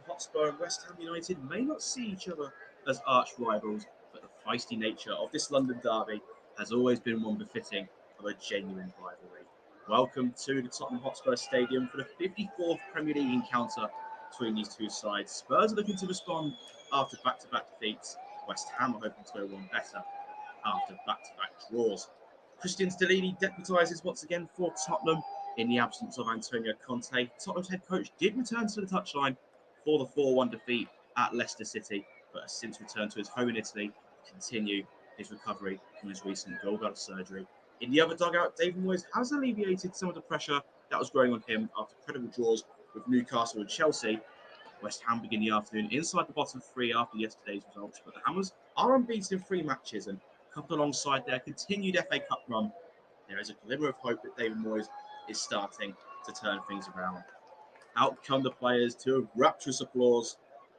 Tottenham Hotspur and West Ham United may not see each other as arch rivals, but the feisty nature of this London derby has always been one befitting of a genuine rivalry. Welcome to the Tottenham Hotspur Stadium for the 54th Premier League encounter between these two sides. Spurs are looking to respond after back-to-back defeats. West Ham are hoping to go one better after back-to-back draws. Christian Stellini deputises once again for Tottenham in the absence of Antonio Conte. Tottenham's head coach did return to the touchline for the 4-1 defeat at Leicester City, but has since returned to his home in Italy to continue his recovery from his recent gallbladder surgery. In the other dugout, David Moyes has alleviated some of the pressure that was growing on him after credible draws with Newcastle and Chelsea. West Ham begin the afternoon inside the bottom three after yesterday's results, but the Hammers are unbeaten in 3 matches, and coupled alongside their continued FA Cup run, there is a glimmer of hope that David Moyes is starting to turn things around. Out come the players to a rapturous applause.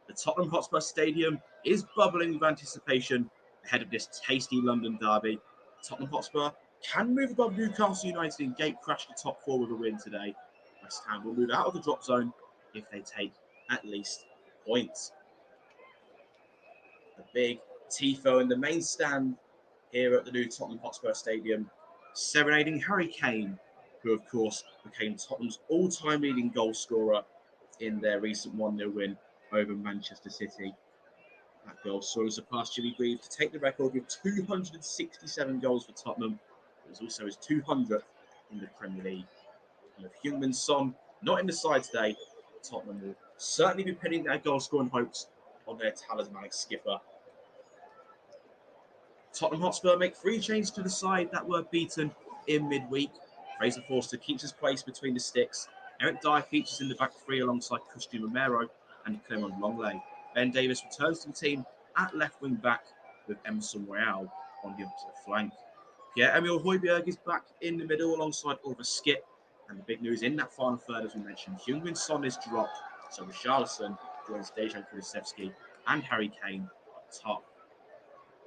The Tottenham Hotspur Stadium is bubbling with anticipation ahead of this tasty London derby. Tottenham Hotspur can move above Newcastle United and gate crash the top 4 with a win today. West Ham will move out of the drop zone if they take at least points. The big tifo in the main stand here at the new Tottenham Hotspur Stadium, serenading Harry Kane, who of course became Tottenham's all-time leading goal scorer in their recent 1-0 win over Manchester City. That goal saw him surpass Jimmy Greaves to take the record with 267 goals for Tottenham. It was also his 200th in the Premier League. And with Heung-min Son not in the side today, Tottenham will certainly be pinning their goal-scoring hopes on their talismanic skipper. Tottenham Hotspur make 3 changes to the side that were beaten in midweek. Fraser Forster keeps his place between the sticks. Eric Dyer features in the back 3 alongside Christian Romero and Clement Longley. Ben Davis returns to the team at left wing back with Emerson Royale on the opposite flank. Pierre-Emile Højbjerg is back in the middle alongside Oliver Skip. And the big news in that final third, as we mentioned, Heung-min Son is dropped, so Richarlison joins Dejan Kulusevski and Harry Kane up top.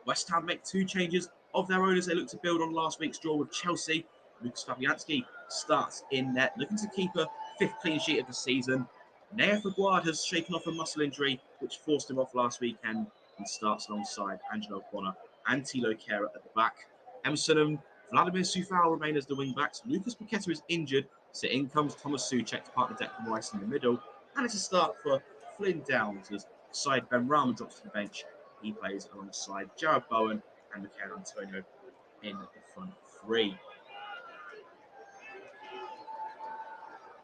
West Ham make 2 changes of their own as they look to build on last week's draw with Chelsea. Lucas Fabianski starts in net, looking to keep a 5th clean sheet of the season. Nea Faguard has shaken off a muscle injury, which forced him off last weekend, and starts alongside Angelo Bonner and Thilo Kehrer at the back. Emerson and Vladimir Soufal remain as the wing-backs. Lucas Paqueta is injured, so in comes Thomas Souček to partner Declan Rice in the middle. And it's a start for Flynn Downs as side Ben Rama drops to the bench. He plays alongside Jared Bowen and Mikel Antonio in the front 3.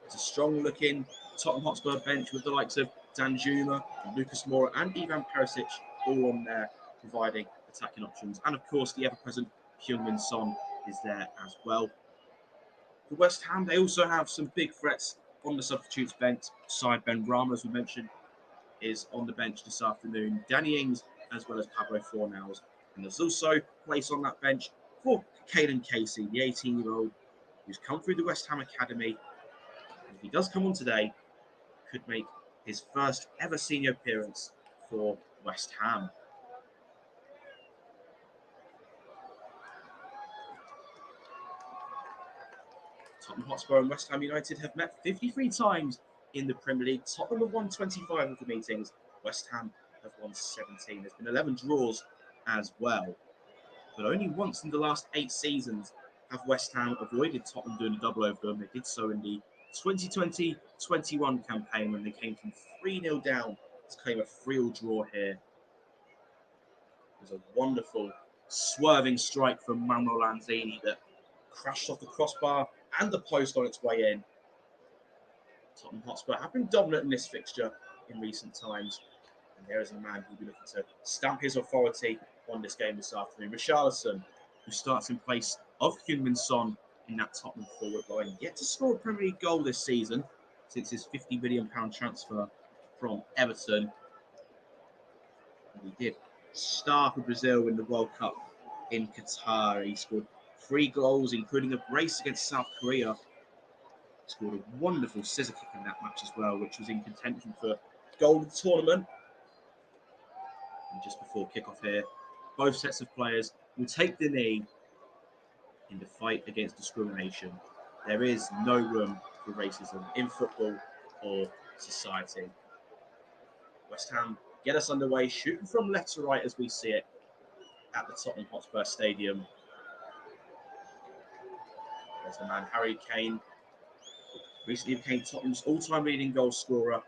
It's a strong-looking Tottenham Hotspur bench with the likes of Danjuma, Lucas Moura and Ivan Perisic all on there, providing attacking options. And of course, the ever-present Heung-min Son is there as well. For West Ham, they also have some big threats on the substitutes bench. Side Ben Rama, as we mentioned, is on the bench this afternoon. Danny Ings, as well as Pablo Fornals. And there's also place on that bench for Caden Casey, the 18-year-old who's come through the West Ham Academy. And if he does come on today, could make his first ever senior appearance for West Ham. Tottenham Hotspur and West Ham United have met 53 times in the Premier League. Tottenham have won 25 of the meetings. West Ham have won 17. There's been 11 draws as well. But only once in the last 8 seasons have West Ham avoided Tottenham doing a double over them. They did so in the 2020-21 campaign when they came from 3-0 down to claim a 3-3 draw here. There's a wonderful swerving strike from Manuel Lanzini that crashed off the crossbar and the post on its way in. Tottenham Hotspur have been dominant in this fixture in recent times. And there is a man who'll be looking to stamp his authority on this game this afternoon. Richarlison, who starts in place of Heung-min Son in that Tottenham forward line. Yet to score a Premier League goal this season since his £50 million transfer from Everton. And he did star for Brazil in the World Cup in Qatar. He scored 3 goals, including a brace against South Korea. He scored a wonderful scissor kick in that match as well, which was in contention for goal of the tournament. And just before kickoff here, both sets of players will take the knee in the fight against discrimination. There is no room for racism in football or society. West Ham get us underway, shooting from left to right as we see it at the Tottenham Hotspur Stadium. There's the man, Harry Kane. Recently became Tottenham's all-time leading goal scorer.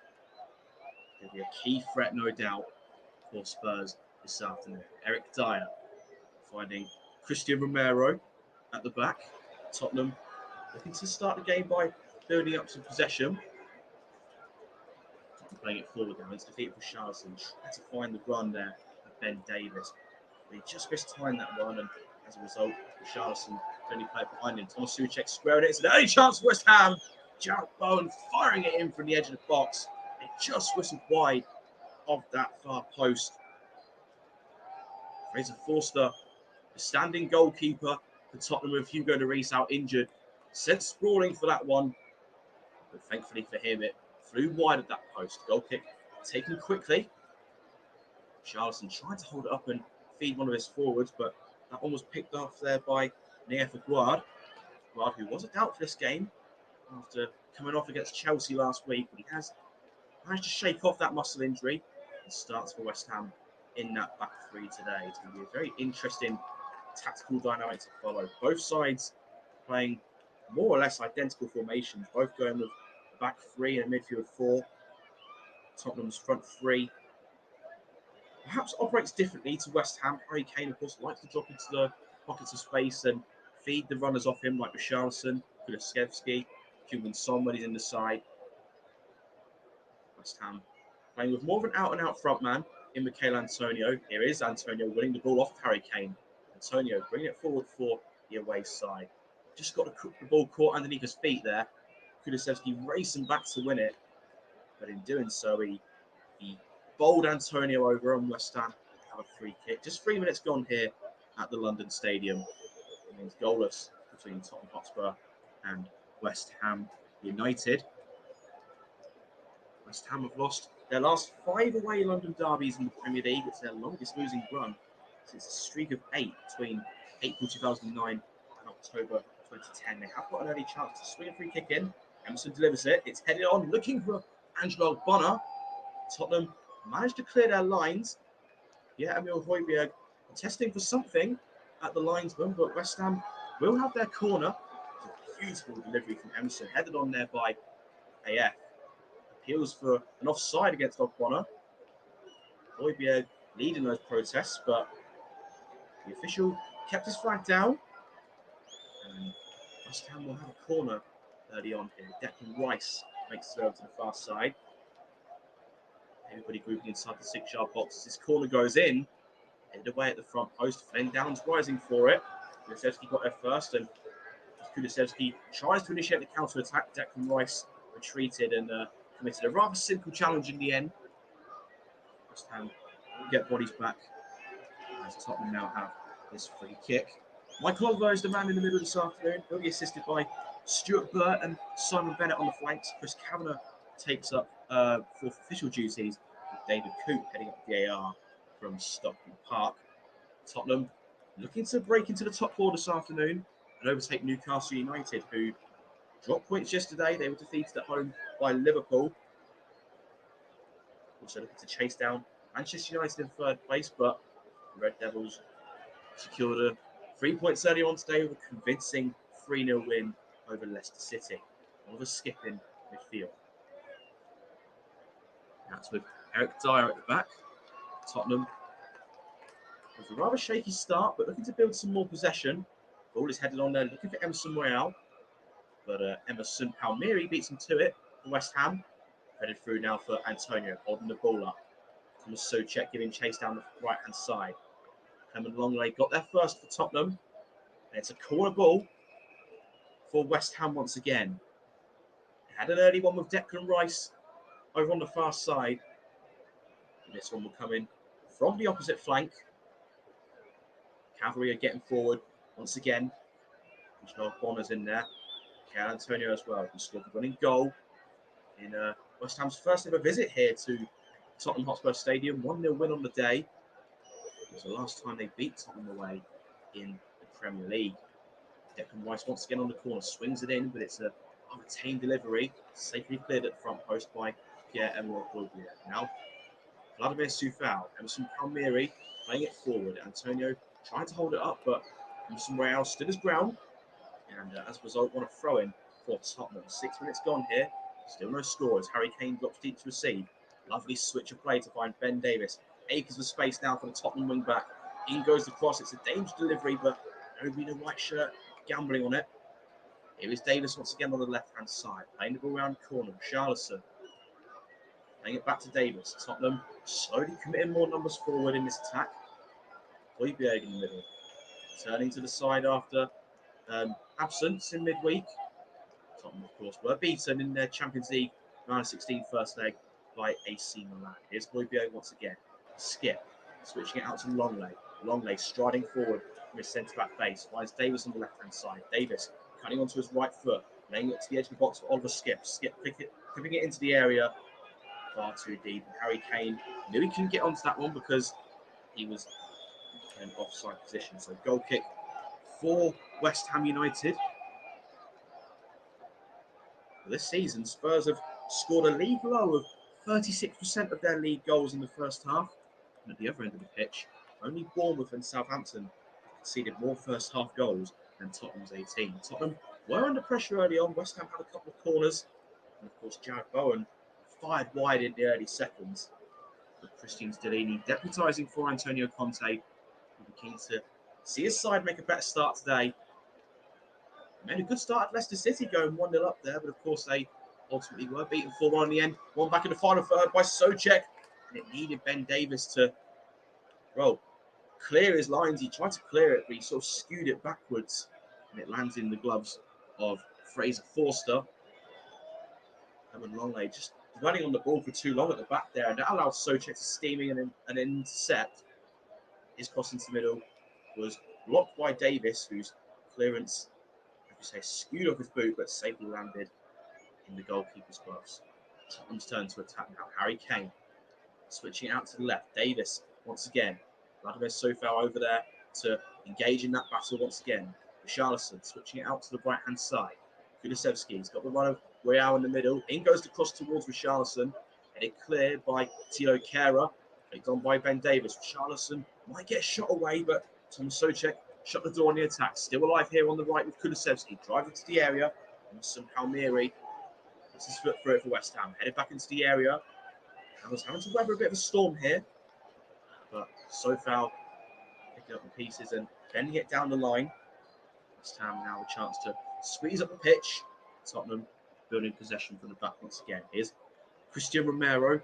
He'll be a key threat, no doubt, for Spurs this afternoon. Eric Dyer finding Christian Romero at the back. Tottenham looking to start the game by building up some possession. Tottenham playing it forward now. It's defeated for Richarlison. Trying to find the run there of Ben Davies. But he just mistimed that run, and as a result, Richarlison only played behind him. Thomas Souček squared it. It's an early chance for West Ham. Jarrett Bowen firing it in from the edge of the box. It just whistled wide of that far post. Fraser Forster, the standing goalkeeper for Tottenham with Hugo Lloris out injured, sent sprawling for that one. But thankfully for him, it flew wide of that post. Goal kick taken quickly. Charleston tried to hold it up and feed one of his forwards, but that one was picked off there by Neef Aguard. Aguard, who was a doubt for this game after coming off against Chelsea last week, but he has managed to shake off that muscle injury and starts for West Ham in that back three today. It's going to be a very interesting tactical dynamic to follow. Both sides playing more or less identical formations, both going with a back three and a midfield four. Tottenham's front three perhaps operates differently to West Ham. Harry Kane, of course, likes to drop into the pockets of space and feed the runners off him, like Richarlison, Kulusevski, Heung-min Son when he's in the side. West Ham playing with more of an out-and-out front man in Michail Antonio. Here is Antonio winning the ball off of Harry Kane. Antonio bringing it forward for the away side. Just got the ball caught underneath his feet there. Kulusevski racing back to win it, but in doing so, he bowled Antonio over on West Ham. Have a free kick. Just 3 minutes gone here at the London Stadium. It remains goalless between Tottenham Hotspur and West Ham United. West Ham have lost their last 5 away London derbies in the Premier League. It's their longest losing run since a streak of 8 between April 2009 and October 2010. They have got an early chance to swing a free kick in. Emerson delivers it. It's headed on, looking for Angelo Bonner. Tottenham managed to clear their lines. Yeah, Emil Højbjerg testing for something at the linesman, but West Ham will have their corner. It's a beautiful delivery from Emerson, headed on there by AF. Appeals for an offside against Bonner. Højbjerg leading those protests, but the official kept his flag down. And West Ham will have a corner early on here. Declan Rice makes it over to the far side. Everybody grouping inside the 6-yard box as this corner goes in. Headed away at the front post. Flen Downs rising for it. Kulusevski got there first, and Kulusevski tries to initiate the counter-attack. Declan Rice retreated and committed a rather simple challenge in the end. West Ham will get bodies back as Tottenham now have this free kick. Michael Oliver is the man in the middle this afternoon. He'll be assisted by Stuart Burt and Simon Bennett on the flanks. Chris Kavanagh takes up fourth official duties, with David Coote heading up the AR from Stockton Park. Tottenham looking to break into the top four this afternoon and overtake Newcastle United, who dropped points yesterday. They were defeated at home by Liverpool. Also looking to chase down Manchester United in third place, but the Red Devils secured 3 points earlier on today with a convincing 3-0 win over Leicester City. Oliver skipping midfield. That's with Eric Dyer at the back. Tottenham with a rather shaky start, but looking to build some more possession. Ball is headed on there, looking for Emerson Royale. But Emerson Palmieri beats him to it for West Ham. Headed through now for Antonio, holding the ball up. Thomas Souček giving chase down the right-hand side. Clement Longley got there first for Tottenham. And it's a corner ball for West Ham once again. They had an early one with Declan Rice over on the far side. And this one will come in from the opposite flank. Cavalry are getting forward once again. Angelo Bonner's in there. Michail Antonio as well, who scored the winning goal in West Ham's first ever visit here to Tottenham Hotspur Stadium. 1-0 win on the day. It was the last time they beat Tottenham away in the Premier League. Declan Rice once again on the corner, swings it in, but it's a retained delivery, safely cleared at the front post by Pierre-Emile Højbjerg. Now Vladimir Soufal, Emerson Palmieri playing it forward. Antonio trying to hold it up, but Emerson Royale stood his ground. And as a result, want to throw in for Tottenham. 6 minutes gone here. Still no scores. Harry Kane drops deep to receive. Lovely switch of play to find Ben Davis. Acres of space now for the Tottenham wing back. In goes the cross. It's a dangerous delivery, but nobody in a white shirt gambling on it. Here is Davis once again on the left-hand side. Playing the ball around the corner. Charlison playing it back to Davis. Tottenham slowly committing more numbers forward in this attack. Højbjerg in the middle. Turning to the side after absence in midweek. Tottenham, of course, were beaten in their Champions League round of 16 first leg by AC Milan. Here's Højbjerg once again. Skip. Switching it out to Longley. Longley striding forward from his centre-back base. Finds Davis on the left-hand side. Davis cutting onto his right foot. Laying it to the edge of the box for Oliver Skip. Skip flipping it into the area. Far too deep. And Harry Kane knew he couldn't get onto that one because he was in an offside position. So goal kick for West Ham United. This season, Spurs have scored a league low of 36% of their league goals in the first half. And at the other end of the pitch, only Bournemouth and Southampton conceded more first half goals than Tottenham's 18. Tottenham were under pressure early on. West Ham had a couple of corners. And of course, Jared Bowen fired wide in the early seconds. But Christian Stellini deputising for Antonio Conte, who be keen to see his side make a better start today. Made a good start at Leicester City, going 1-0 up there, but of course they ultimately were beaten 4-1 in the end. One back in the final third by Souček, and it needed Ben Davis to, well, clear his lines. He tried to clear it, but he sort of skewed it backwards, and it lands in the gloves of Fraser Forster. Herman Longley just running on the ball for too long at the back there, and that allowed Souček to steaming and intercept. His cross into the middle was blocked by Davis, whose clearance, skewed off his boot, but safely landed in the goalkeeper's gloves. Tottenham's turn to attack now. Harry Kane switching out to the left. Davis once again. Vladimir Soufal over there to engage in that battle once again. Richarlison switching it out to the right-hand side. Kulusevski's got the run of Royale in the middle. In goes the cross towards Richarlison. And it cleared by Tilo Kehrer. Picked on by Ben Davis. Richarlison might get a shot away, but Thomas Souček shut the door on the attack. Still alive here on the right with Kulusevski. Driving to the area. Emerson Palmieri puts his foot through it for West Ham. Headed back into the area. I was having to weather a bit of a storm here. But Soufal picking up the pieces and bending it down the line. West Ham now a chance to squeeze up the pitch. Tottenham building possession from the back once again. Here's Christian Romero,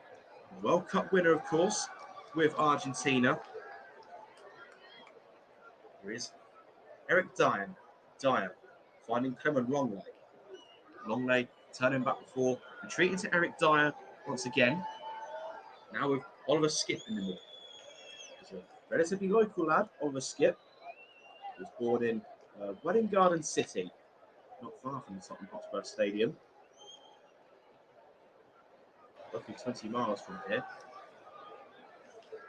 World Cup winner, of course, with Argentina. Here is Eric Dyer. Dyer finding Clement Longley. Longley turning back before retreating to Eric Dyer once again. Now with Oliver Skip in the middle. He's a relatively local lad, Oliver Skip. He was born in Welling Garden City, not far from the Tottenham Hotspur Stadium. Roughly 20 miles from here.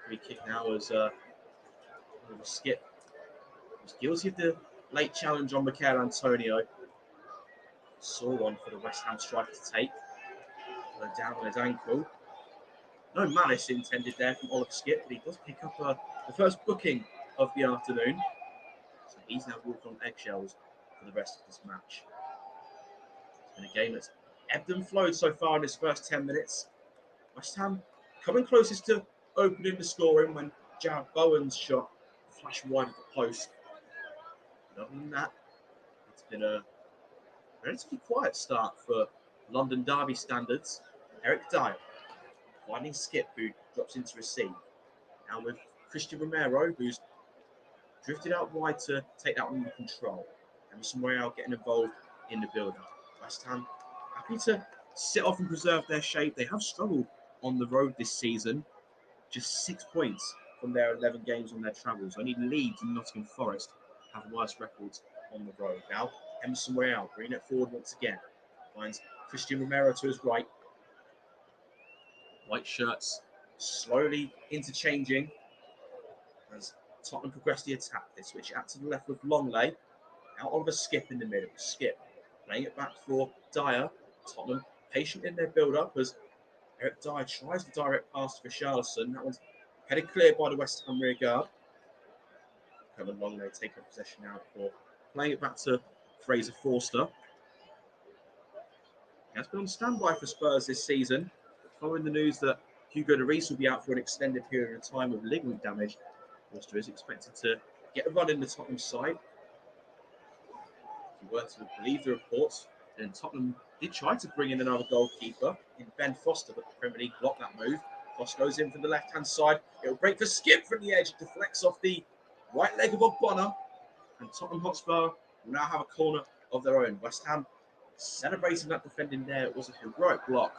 Free kick now as Oliver Skip was guilty of the late challenge on Michail Antonio. Saw one for the West Ham striker to take. Down on his ankle. No malice intended there from Oliver Skip, but he does pick up the first booking of the afternoon. So he's now walking on eggshells for the rest of this match. It's been a game that's ebbed and flowed so far in his first 10 minutes. West Ham coming closest to opening the scoring when Jared Bowen's shot flashed wide at the post. But other than that, it's been a relatively quiet start for London derby standards. Eric Dyer finding Skip, who drops into receive. Now with Christian Romero, who's drifted out wide to take that one under control. Emerson Royale getting involved in the build-up. West Ham happy to sit off and preserve their shape. They have struggled on the road this season. Just 6 points from their 11 games on their travels. Only Leeds and Nottingham Forest have worse records on the road. Now, Emerson Royale bringing it forward once again. Finds Christian Romero to his right. White shirts slowly interchanging as Tottenham progress the attack. They switch it out to the left with Longley. Now Oliver Skip in the middle. Skip playing it back for Dyer. Tottenham patient in their build-up as Eric Dyer tries the direct pass for Richarlison. That one's headed clear by the West Ham rear guard. Kevin Longley taking possession now for playing it back to Fraser Forster. He has been on standby for Spurs this season. Following the news that Hugo Lloris will be out for an extended period of time with ligament damage, Forster is expected to get a run in the Tottenham side. If you were to believe the reports, then Tottenham did try to bring in another goalkeeper in Ben Foster, but the Premier League blocked that move. Foster goes in from the left-hand side. It'll break for Skip from the edge. It deflects off the right leg of Ogbonna. And Tottenham Hotspur will now have a corner of their own. West Ham celebrating that defending there. It was a heroic block.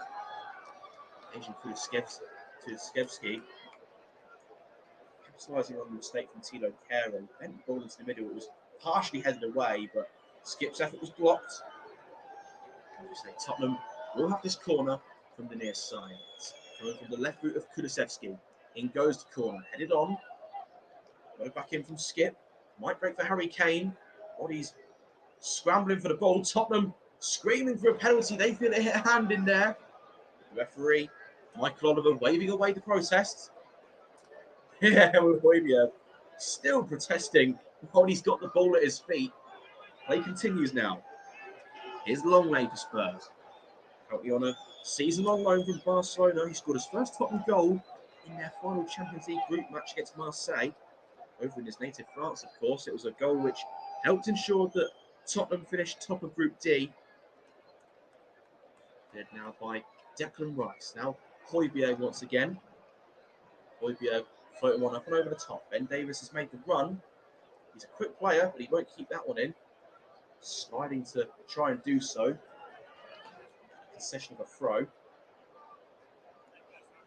Asian Kulusevski. Capitalising on the mistake from Tilo Kehrer and bent the ball into the middle. It was partially headed away, but Skip's effort was blocked. As we say, Tottenham will have this corner from the near side. It's coming from the left boot of Kulusevski. In goes the corner, headed on. Go back in from Skip. Might break for Harry Kane. Bodies scrambling for the ball. Tottenham screaming for a penalty. They feel it hit a hand in there. The referee, Michael Oliver, waving away the protests. Yeah, with Højbjerg still protesting while he's got the ball at his feet. Play continues now. Here's Longley for Spurs. Currently on a season-long loan from Barcelona. He scored his first Tottenham goal in their final Champions League group match against Marseille. Over in his native France, of course. It was a goal which helped ensure that Tottenham finished top of Group D. Led now by Declan Rice. Now Højbjerg once again. Højbjerg floating one up and over the top. Ben Davies has made the run. He's a quick player, but he won't keep that one in. Sliding to try and do so. Concession of a throw.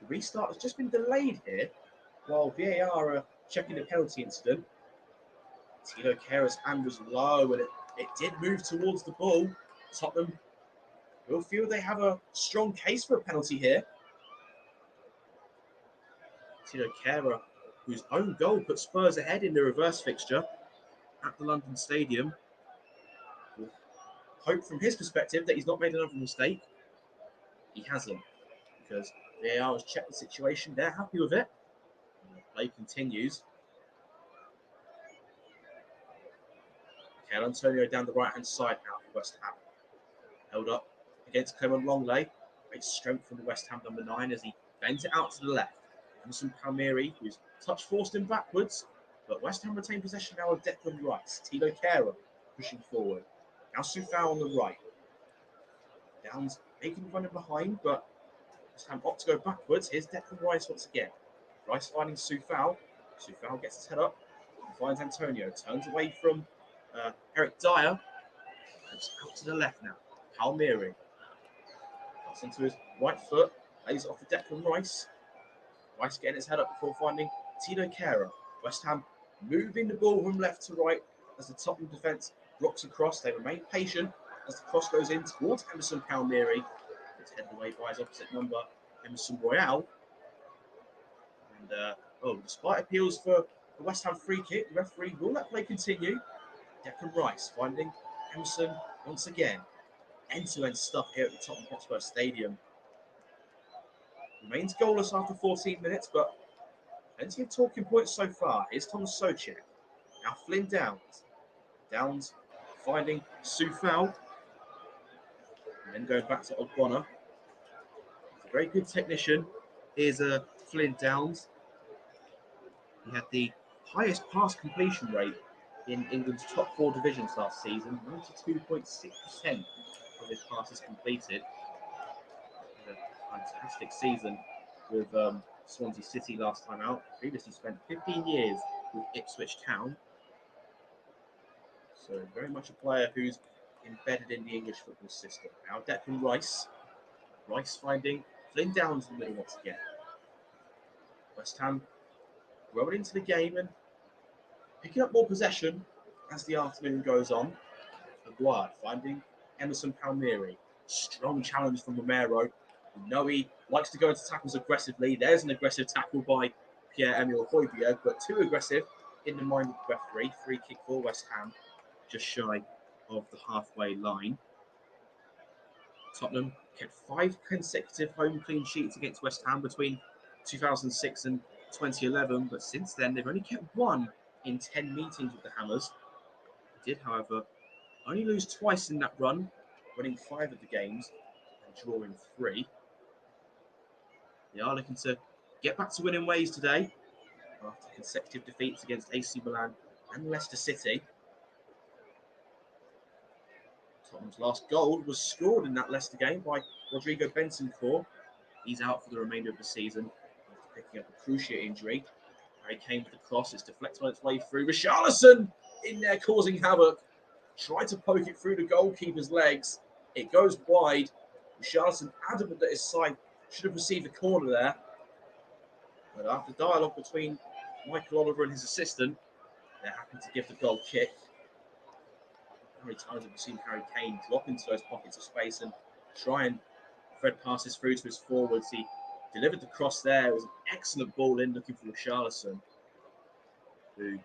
The restart has just been delayed here while VAR are checking the penalty incident. Tilo Kehrer's hand was low and it did move towards the ball. Tottenham will feel they have a strong case for a penalty here. Tilo Kehrer, whose own goal put Spurs ahead in the reverse fixture at the London Stadium. We'll hope from his perspective that he's not made another mistake. He hasn't, because VAR has checked the situation. They're happy with it. And the play continues. Mikel Antonio down the right-hand side now for West Ham. Held up against Clement Longley. Great strength from the West Ham number 9 as he bends it out to the left. Emerson Palmieri, whose touch forced him backwards, but West Ham retain possession now of Declan Rice. Tilo Kehrer pushing forward. Now Soufal on the right. Downs making running behind, but West Ham opt to go backwards. Here's Declan Rice once again. Rice finding Soufal. Soufal gets his head up and finds Antonio. Turns away from Eric Dyer. Goes out to the left now. Palmieri. Cuts into his right foot. Lays it off to Declan Rice. Rice getting his head up before finding Tilo Kehrer. West Ham moving the ball from left to right as the Tottenham defence blocks across. They remain patient as the cross goes in towards Emerson Palmieri. It's headed away by his opposite number, Emerson Royale. And despite appeals for the West Ham free kick, the referee will let play continue. Declan Rice finding Emerson once again. End-to-end stuff here at the Tottenham Hotspur Stadium. Remains goalless after 14 minutes, but plenty of talking points so far. Here's Tom Soucek. Now Flynn Downs. Downs finding Soufal. And then going back to Ogbonna. He's a very good technician. Here's Flynn Downs. He had the highest pass completion rate in England's top 4 divisions last season. 92.6% of his passes completed. Fantastic season with Swansea City last time out. Previously spent 15 years with Ipswich Town. So very much a player who's embedded in the English football system. Now Declan Rice. Rice finding Flynn Downs in the middle once again. West Ham growing into the game and picking up more possession as the afternoon goes on. Aguard finding Emerson Palmieri. Strong challenge from Romero. We know he likes to go into tackles aggressively. There's an aggressive tackle by Pierre-Emile Højbjerg, but too aggressive in the mind of the referee. Free kick for West Ham, just shy of the halfway line. Tottenham kept 5 consecutive home clean sheets against West Ham between 2006 and 2011, but since then they've only kept 1 in 10 meetings with the Hammers. They did, however, only lose twice in that run, winning 5 of the games and drawing 3. They are looking to get back to winning ways today after consecutive defeats against AC Milan and Leicester City. Tottenham's last goal was scored in that Leicester game by Rodrigo Bentancur. He's out for the remainder of the season after picking up a cruciate injury. Harry Kane with the cross, it's deflected on its way through. Richarlison in there causing havoc. Tried to poke it through the goalkeeper's legs. It goes wide. Richarlison adamant that his side should have received a corner there. But after dialogue between Michael Oliver and his assistant, they're happy to give the goal kick. How many times have we seen Harry Kane drop into those pockets of space and try and Fred passes through to his forwards. He delivered the cross there. It was an excellent ball in looking for Richarlison, who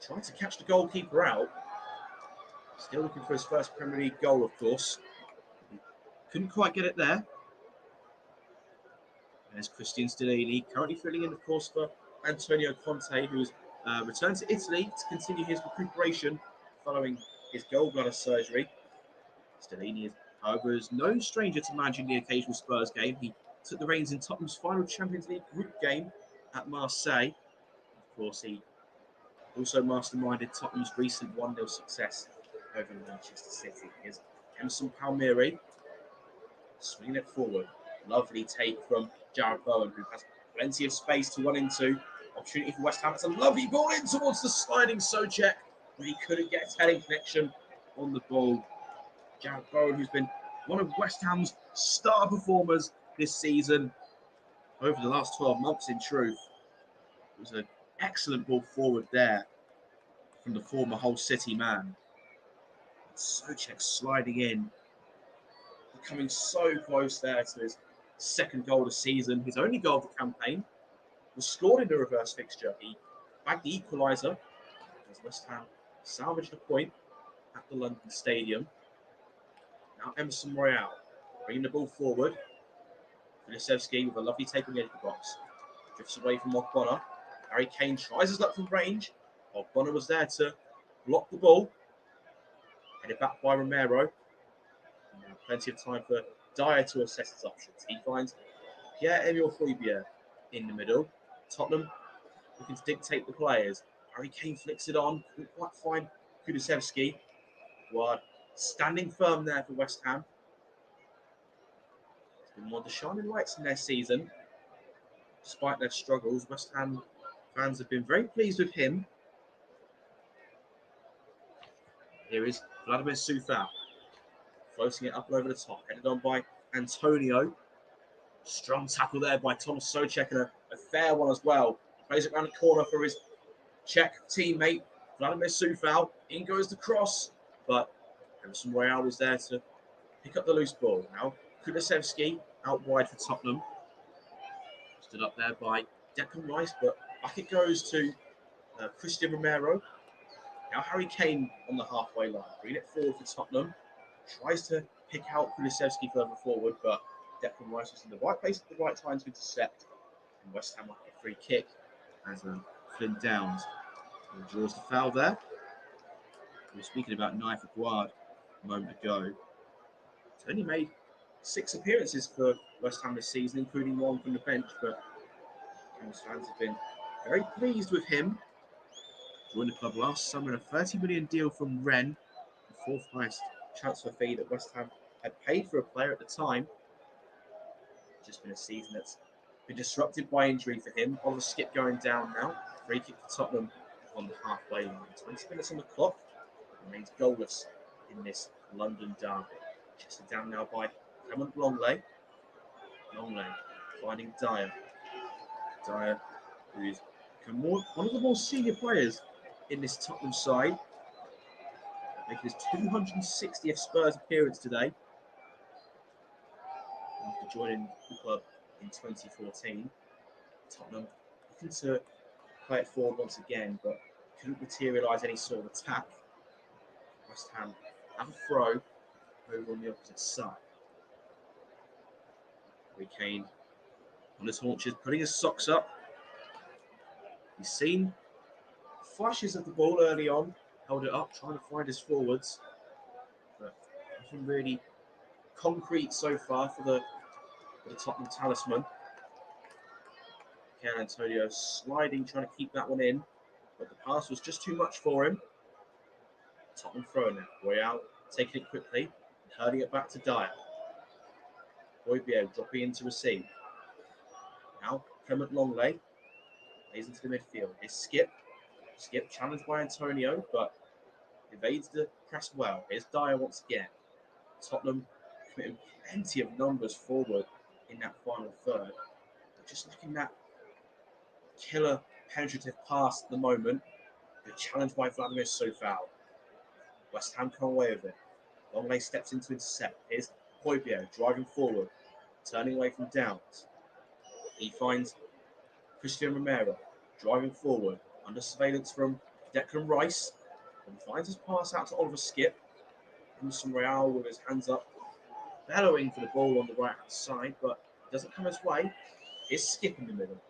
tried to catch the goalkeeper out. Still looking for his first Premier League goal, of course. He couldn't quite get it there. There's Christian Stellini, currently filling in, of course, for Antonio Conte, who's returned to Italy to continue his recuperation following his gallbladder surgery. Stellini, however, is no stranger to managing the occasional Spurs game. He took the reins in Tottenham's final Champions League group game at Marseille. Of course, he also masterminded Tottenham's recent 1-0 success over Manchester City. Here's Emerson Palmieri swinging it forward. Lovely take from Jarrod Bowen, who has plenty of space to run into. Opportunity for West Ham. It's a lovely ball in towards the sliding Souček, but he couldn't get a heading connection on the ball. Jarrod Bowen, who's been one of West Ham's star performers this season, over the last 12 months in truth. It was an excellent ball forward there from the former Hull City man. Souček sliding in, coming so close there to his second goal of the season. His only goal of the campaign was scored in the reverse fixture. He bagged the equaliser as West Ham salvaged a point at the London Stadium. Now Emerson Royale bringing the ball forward. Kulusevski with a lovely take on the edge of the box. Drifts away from Ogbonna. Harry Kane tries his luck from range. Ogbonna was there to block the ball. Headed back by Romero. Now plenty of time for Dyer to assess his options. He finds Pierre-Emile Højbjerg in the middle. Tottenham looking to dictate the players. Harry Kane flicks it on. Couldn't quite find Kulusevski. Ward standing firm there for West Ham. It's been one of the shining lights in their season. Despite their struggles, West Ham fans have been very pleased with him. Here is Vladimir Coufal, floating it up over the top, headed on by Antonio. Strong tackle there by Thomas Souček, and a fair one as well. Plays it around the corner for his Czech teammate, Vladimir Coufal. In goes the cross, but Emerson Royale was there to pick up the loose ball. Now Kulusevski out wide for Tottenham. Stood up there by Declan Rice, but back it goes to Christian Romero. Now Harry Kane on the halfway line. Bring it forward for Tottenham. Tries to pick out Kulusevski further forward, but Declan Rice was in the right place at the right time to intercept. And West Ham a free kick as Flynn Downs draws the foul there. We were speaking about Knife Aguard a moment ago. He's only made 6 appearances for West Ham this season, including 1 from the bench, but Ham's fans have been very pleased with him. Joined the club last summer in a £30 million deal from Rennes, the 4th highest transfer fee that West Ham had paid for a player at the time. Just been a season that's been disrupted by injury for him. Oliver Skip going down now. Free kick for Tottenham on the halfway line. 20 minutes on the clock. Remains goalless in this London derby. Chested down now by Clement Longley. Longley finding Dyer. Dyer, who is become one of the more senior players in this Tottenham side, making his 260th Spurs appearance today after joining the club in 2014. Tottenham looking to play it forward once again, but couldn't materialise any sort of attack. West Ham have a throw over on the opposite side. Harry Kane on his haunches, putting his socks up. He's seen flashes of the ball early on, held it up, trying to find his forwards. But nothing really concrete so far for the Tottenham talisman. Mikel Antonio sliding, trying to keep that one in, but the pass was just too much for him. Tottenham throw now. Royale taking it quickly and hurling it back to Dyer. Højbjerg dropping into receive. Now Clement Longley plays into the midfield. Here's Skip. Skip challenged by Antonio, but evades the press well. Here's Dyer once again. Tottenham committing plenty of numbers forward in that final third. Just looking at killer penetrative pass at the moment. Good challenge by Vladimir Sofal. West Ham come away with it. Longley steps in to intercept. Here's Højbjerg driving forward, turning away from Downs. He finds Christian Romero driving forward under surveillance from Declan Rice and finds his pass out to Oliver Skip. Emerson Royale with his hands up, bellowing for the ball on the right hand side, but it doesn't come his way. Here's Skip in the middle.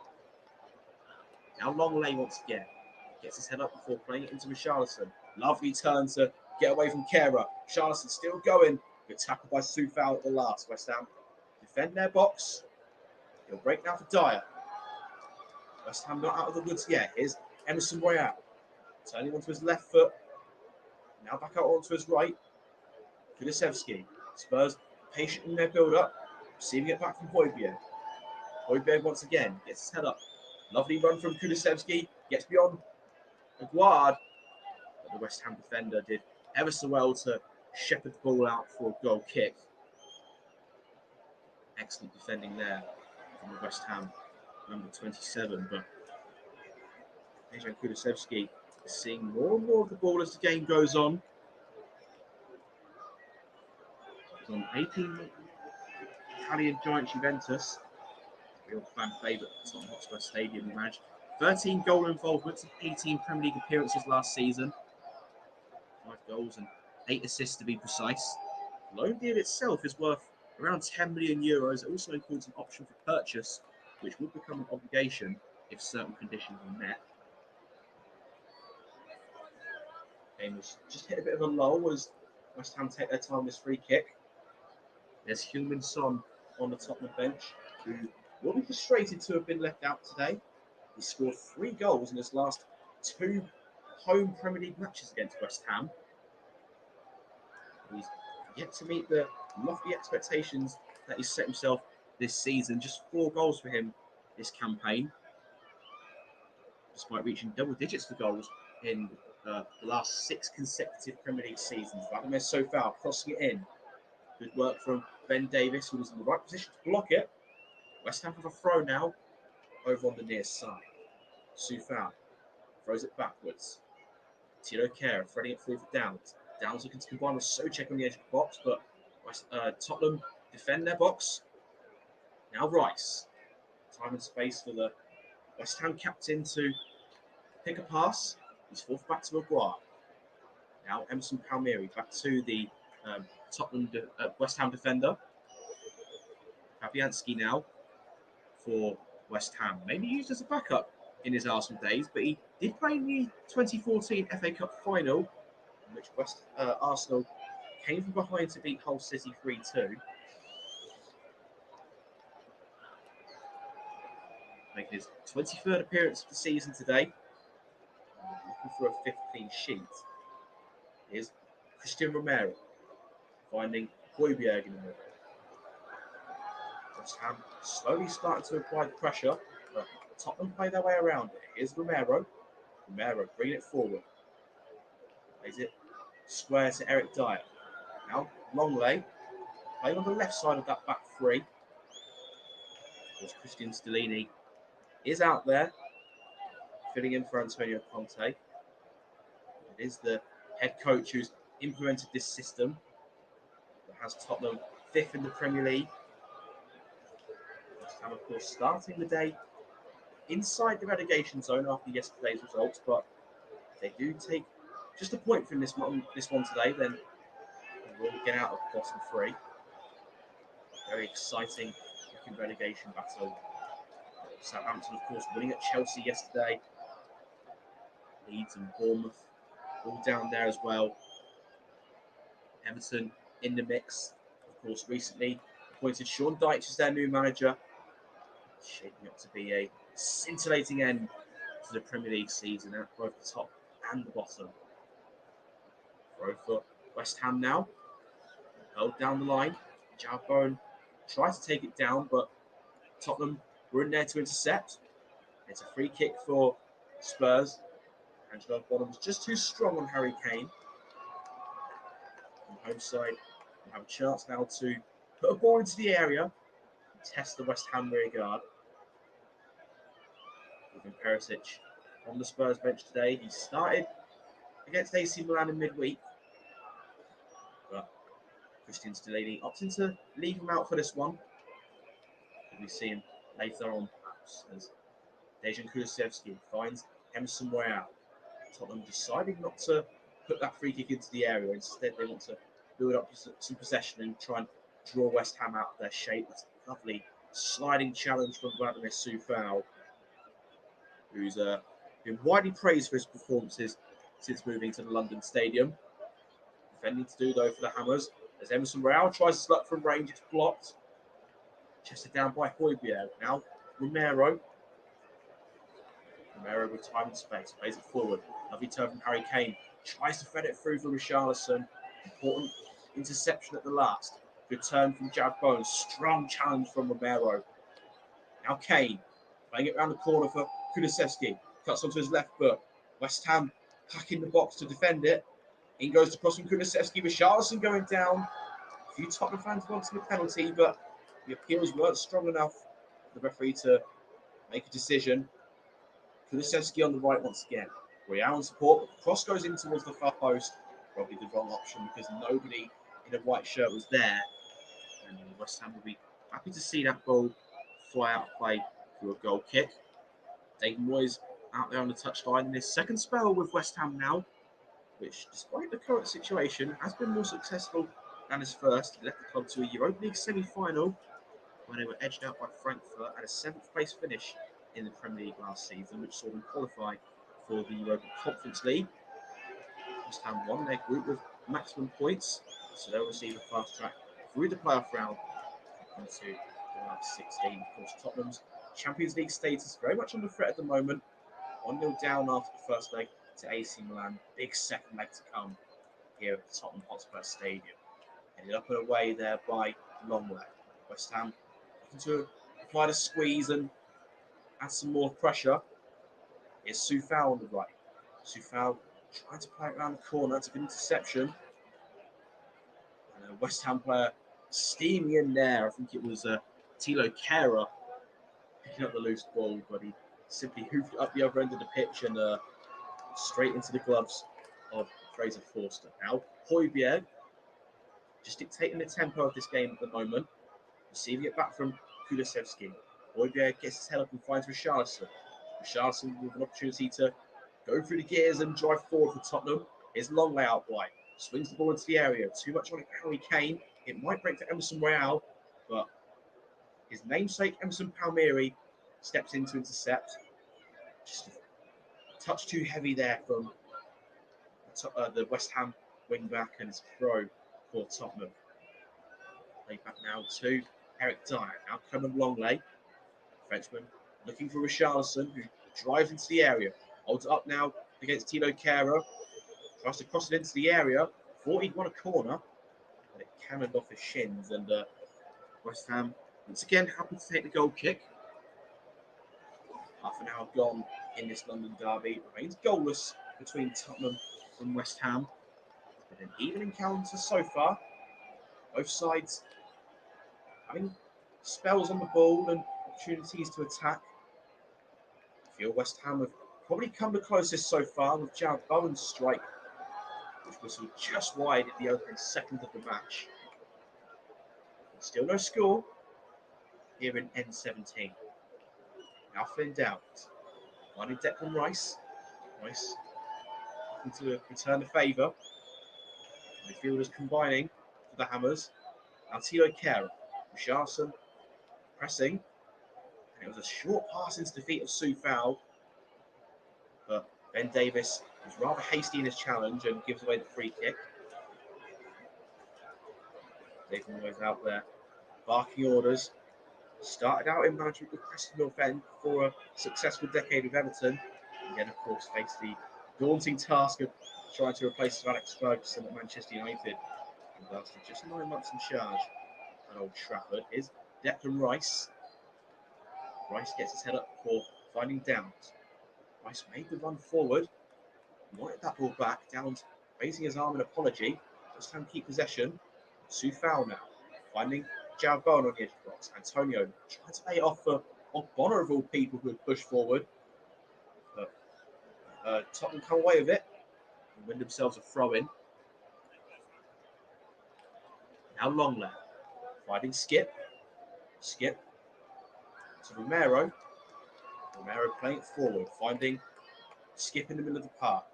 Now Longley once again gets his head up before playing it into Richarlison. Lovely turn to get away from Kehrer. Richarlison still going. Good tackle by Sufal at the last. West Ham defend their box. He'll break now for Dyer. West Ham not out of the woods yet. Here's Emerson Royale turning onto his left foot. Now back out onto his right. Kulusevski. Spurs patient in their build-up. Receiving it back from Højbjerg. Højbjerg once again gets his head up. Lovely run from Kulusevski. Gets beyond Aguard. But the West Ham defender did ever so well to shepherd the ball out for a goal kick. Excellent defending there from the West Ham number 27. But Dejan Kulusevski is seeing more and more of the ball as the game goes on. He's on 18 Italian giant Juventus. Real fan favourite at Tottenham Hotspur Stadium. He managed 13 goal involvements and 18 Premier League appearances last season. 5 goals and 8 assists to be precise. The loan deal itself is worth around 10 million euros. It also includes an option for purchase, which would become an obligation if certain conditions are met. Game was just hit a bit of a lull as West Ham take their time with this free kick. There's Heung-min Son on the Tottenham bench, who will be frustrated to have been left out today. He scored 3 goals in his last 2 home Premier League matches against West Ham. He's yet to meet the lofty expectations that he's set himself this season. Just 4 goals for him this campaign, despite reaching double digits for goals in the last 6 consecutive Premier League seasons. Vladimir Sofal crossing it in. Good work from Ben Davis, who was in the right position to block it. West Ham have a throw now over on the near side. Sufal throws it backwards. Tilo Kehrer threading it through for Downs. Downs looking to combine with Souček on the edge of the box, but Tottenham defend their box. Now Rice. Time and space for the West Ham captain to pick a pass. He's forced back to Aguirre. Now Emerson Palmieri back to the Tottenham West Ham defender. Fabianski now for West Ham. Mainly used as a backup in his Arsenal days, but he did play in the 2014 FA Cup final, in which Arsenal came from behind to beat Hull City 3-2. Making his 23rd appearance of the season today. Looking for a 5th clean sheet. Here's Christian Romero finding Højbjerg in the middle. West Ham slowly starting to apply the pressure, but Tottenham play their way around it. Here's Romero. Romero bringing it forward. Plays it square to Eric Dyer. Now Longley playing on the left side of that back 3. Of course, Christian Stellini is out there, filling in for Antonio Conte. It is the head coach who's implemented this system that has Tottenham 5th in the Premier League. West Ham, of course, starting the day inside the relegation zone after yesterday's results, but if they do take just a point from this one today, then they will get out of the bottom 3. Very exciting second relegation battle. Southampton, of course, winning at Chelsea yesterday. Leeds and Bournemouth all down there as well. Everton in the mix. Of course, recently appointed Sean Dyche as their new manager. Shaping up to be a scintillating end to the Premier League season at both the top and the bottom. Throw for West Ham now. Held down the line. Jarrod Bowen tries to take it down, but Tottenham were in there to intercept. It's a free kick for Spurs. Angelo Bottom was just too strong on Harry Kane. On the home side, we have a chance now to put a ball into the area and test the West Ham rear guard. Even Perisic on the Spurs bench today. He started against AC Milan in midweek, but Christian Delaney opting to leave him out for this one. We see him later on, perhaps, as Dejan Kulusevski finds Emerson Royale. Tottenham deciding not to put that free kick into the area. Instead, they want to build up some possession and try and draw West Ham out of their shape. That's a lovely sliding challenge from Vladimir Soufal, who's been widely praised for his performances since moving to the London Stadium. Defending to do, though, for the Hammers, as Emerson Royale tries to slap from range. It's blocked. Chested down by Højbjerg. Now Romero with time and space, plays it forward. Lovely turn from Harry Kane. Tries to thread it through for Richarlison. Important interception at the last. Good turn from Jarrod Bowen. Strong challenge from Romero. Now Kane, playing it around the corner for Kulusevski. Cuts onto his left foot. West Ham packing the box to defend it. In goes the cross from Kulusevski. Richarlison going down. A few Tottenham fans wanting a penalty, but the appeals weren't strong enough for the referee to make a decision. Kulusevski on the right once again. Royale in support, but the cross goes in towards the far post. Probably the wrong option because nobody in a white shirt was there. And West Ham will be happy to see that ball fly out of play for a goal kick. David Moyes out there on the touchline in his second spell with West Ham now, which, despite the current situation, has been more successful than his first. He left the club to a Europa League semi-final when they were edged out by Frankfurt at a 7th place finish in the Premier League last season, which saw them qualify for the Europa Conference League. West Ham won their group with maximum points, so they'll receive a fast track through the playoff round into the last 16. Of course, Tottenham's Champions League status very much under threat at the moment. 1-0 down after the first leg to AC Milan. Big second leg to come here at the Tottenham Hotspur Stadium. Headed up and away there by Longley. West Ham looking to apply the squeeze and add some more pressure. Here's Soufal on the right. Soufal trying to play it around the corner. It's a good interception. And a West Ham player steaming in there. I think it was Thilo Kehrer picking up the loose ball, but he simply hoofed it up the other end of the pitch and straight into the gloves of Fraser Forster. Now, Højbjerg just dictating the tempo of this game at the moment. Receiving it back from Kulusevski. Højbjerg gets his head up and finds Richarlison. Richarlison with an opportunity to go through the gears and drive forward for Tottenham. His long layout wide. Swings the ball into the area. Too much on Harry Kane. It might break for Emerson Royale, but his namesake Emerson Palmieri steps in to intercept. Just a touch too heavy there from the West Ham wing back, and it's a throw for Tottenham. Played back now to Eric Dyer. Now Clement Longley. Frenchman looking for Richarlison, who drives into the area. Holds it up now against Thilo Kehrer. Tries to cross it into the area. Thought he'd won a corner, but it cannoned off his shins. And West Ham, once again, happy to take the goal kick. Half an hour gone in this London derby. Remains goalless between Tottenham and West Ham. It's been an even encounter so far. Both sides having spells on the ball and opportunities to attack. I feel West Ham have probably come the closest so far with Jarrod Bowen's strike, which whistled just wide at the opening second of the match. Still no score here in N17. Now Flynn out. Finding Declan Rice. Rice looking to return the favour. Midfielders combining for the Hammers. Now Thilo Kehrer. Richarlison pressing. And it was a short pass into defeat of Soufal. But Ben Davies was rather hasty in his challenge and gives away the free kick. David Moyes out there barking orders. Started out in management with Preston North End for a successful decade with Everton. And then, of course, faced the daunting task of trying to replace Alex Ferguson at Manchester United. And lasted just 9 months in charge at Old Trafford. Here's Declan Rice. Rice gets his head up for finding Downs. Rice made the run forward. Wanted that ball back. Downs raising his arm in apology. Just time to keep possession. Soufal now. Finding Jared Bowen on the edge of the box. Antonio trying to lay it off for Bonner of all people who had pushed forward. But Tottenham come away with it and win themselves a throw-in. Now Longley. Finding Skip. Skip to Romero. Romero playing it forward. Finding Skip in the middle of the park.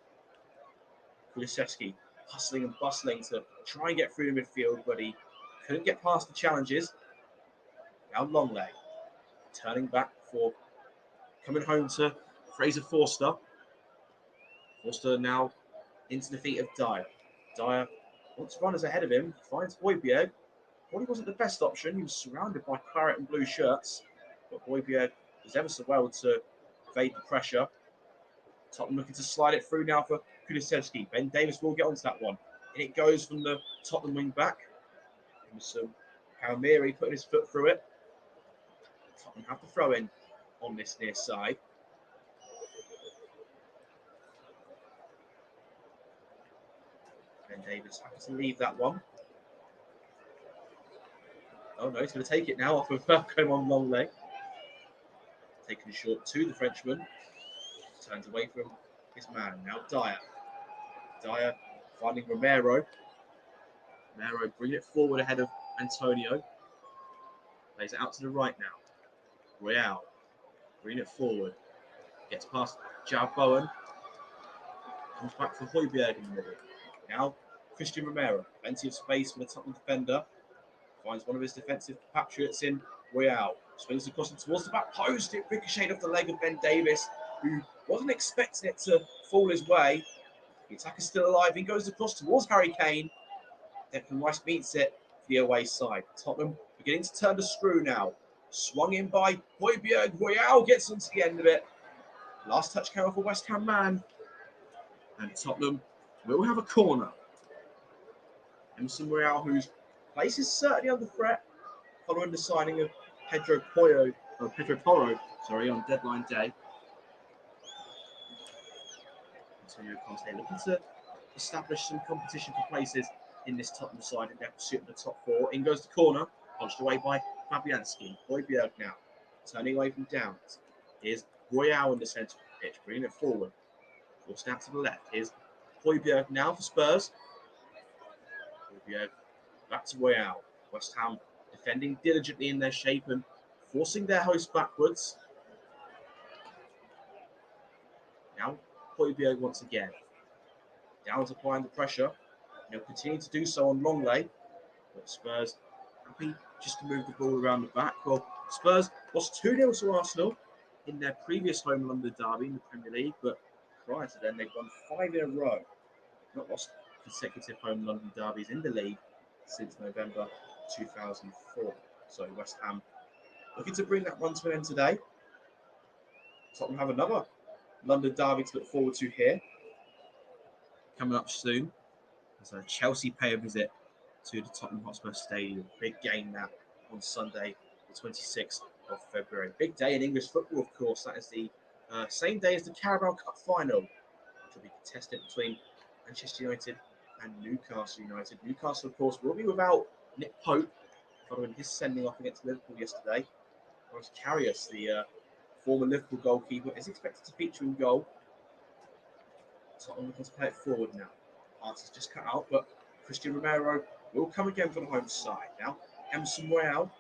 Kulusevski hustling and bustling to try and get through the midfield, but he couldn't get past the challenges. Now Longley turning back for coming home to Fraser Forster. Forster now into the feet of Dyer. Dyer wants runners ahead of him. He finds Højbjerg. Probably wasn't the best option. He was surrounded by claret and blue shirts, but Højbjerg was ever so well to evade the pressure. Tottenham looking to slide it through now for Kulusevski. Ben Davies will get onto that one. And it goes from the Tottenham wing back. Palmieri putting his foot through it. Tottenham have to throw in on this near side. Ben Davies happens to leave that one. Oh no, he's going to take it now off of Falcom on long leg. Taking it short to the Frenchman. Turns away from his man. Now Dyer. Dyer finding Romero. Romero bringing it forward ahead of Antonio. Plays it out to the right now. Royale bringing it forward. Gets past Jared Bowen. Comes back for Højbjerg in the middle. Now Christian Romero. Plenty of space for the Tottenham defender. Finds one of his defensive compatriots in Royale. Swings across it towards the back post. It ricocheted off the leg of Ben Davies, who wasn't expecting it to fall his way. The attacker's still alive. He goes across towards Harry Kane. Declan Rice meets it for the away side. Tottenham beginning to turn the screw now. Swung in by Højbjerg. Royale gets onto the end of it. Last touch came off a West Ham man. And Tottenham will have a corner. Emerson Royale, whose place is certainly under threat, following the signing of Pedro Porro, on deadline day. Antonio Conte looking to establish some competition for places in this Tottenham side in their pursuit of the top four. In goes the corner, punched away by Fabianski. Højbjerg now, turning away from Downs. Here's Royale in the centre of the pitch, bringing it forward. Forced out to the left. Here's Højbjerg now for Spurs. Højbjerg back to Royale. West Ham defending diligently in their shape and forcing their host backwards. Now Højbjerg once again. Downs applying the pressure. He'll continue to do so on Longley. But Spurs happy just to move the ball around the back. Well, Spurs lost 2-0 to Arsenal in their previous home London derby in the Premier League, but prior to then they've won 5 in a row. Not lost consecutive home London derbies in the league since November 2004. So West Ham looking to bring that one to an end today. Tottenham have another London derby to look forward to here. Coming up soon. So Chelsea pay a visit to the Tottenham Hotspur Stadium. Big game that on Sunday, the 26th of February. Big day in English football, of course. That is the same day as the Carabao Cup final, which will be contested between Manchester United and Newcastle United. Newcastle, of course, will be without Nick Pope following his sending off against Liverpool yesterday. Whereas Karius, the former Liverpool goalkeeper, is expected to feature in goal. Tottenham looking to play it forward now. Pass is just cut out, but Christian Romero will come again for the home side. Now, Emerson Royale.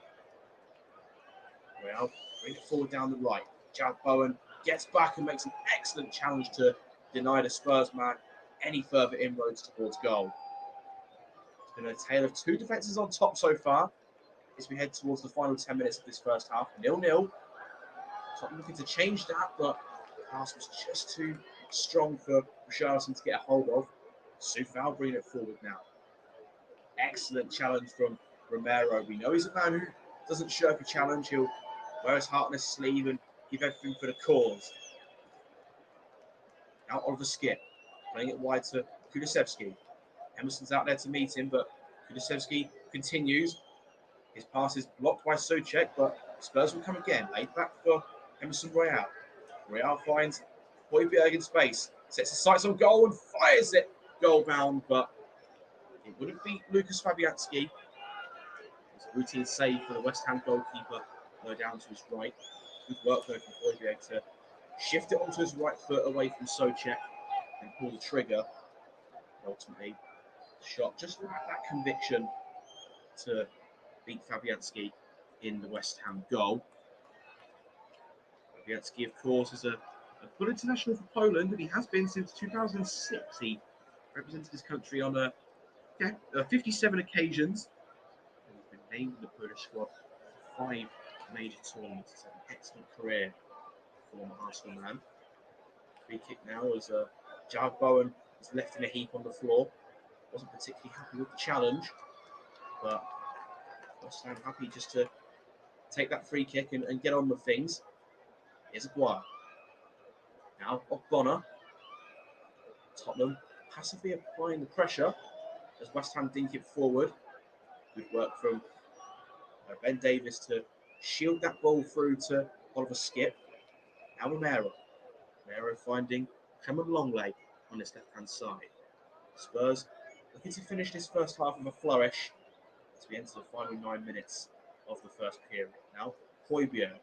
Royale bring it forward down the right. Jared Bowen gets back and makes an excellent challenge to deny the Spurs man any further inroads towards goal. It's been a tale of two defences on top so far. as we head towards the final 10 minutes of this first half. 0-0. Tottenham looking to change that, but the pass was just too strong for Richarlison to get a hold of. Soufal bringing it forward now. Excellent challenge from Romero. We know he's a man who doesn't shirk a challenge. He'll wear his heart on his sleeve and give everything for the cause. Now Oliver Skip, playing it wide to Kulusevski. Emerson's out there to meet him, but Kulusevski continues. His pass is blocked by Souček, but Spurs will come again. Laid back for Emerson Royale. Royale finds Højbjerg in space, sets his sights on goal and fires it goal bound, but it wouldn't beat Lucas Fabianski. It's a routine save for the West Ham goalkeeper, low down to his right. Good work though from Højbjerg to shift it onto his right foot away from Souček and pull the trigger. Ultimately, the shot just lacked that conviction to beat Fabianski in the West Ham goal. Fabianski, of course, is a full international for Poland, and he has been since 2006. He represented his country on 57 occasions. And he's been named in the Polish squad for 5 major tournaments. He's had an excellent career, former Arsenal man. Free kick now as Jarve Bowen is left in a heap on the floor. Wasn't particularly happy with the challenge, but West Ham happy just to take that free kick and get on with things. Here's Aguirre. Now Ogbonna. Tottenham passively applying the pressure as West Ham dink it forward. Good work from Ben Davies to shield that ball through to Oliver Skip. Now Romero. Romero finding Clement Longley on his left-hand side. Spurs looking to finish this first half with a flourish as we enter the final 9 minutes of the first period. Now Højbjerg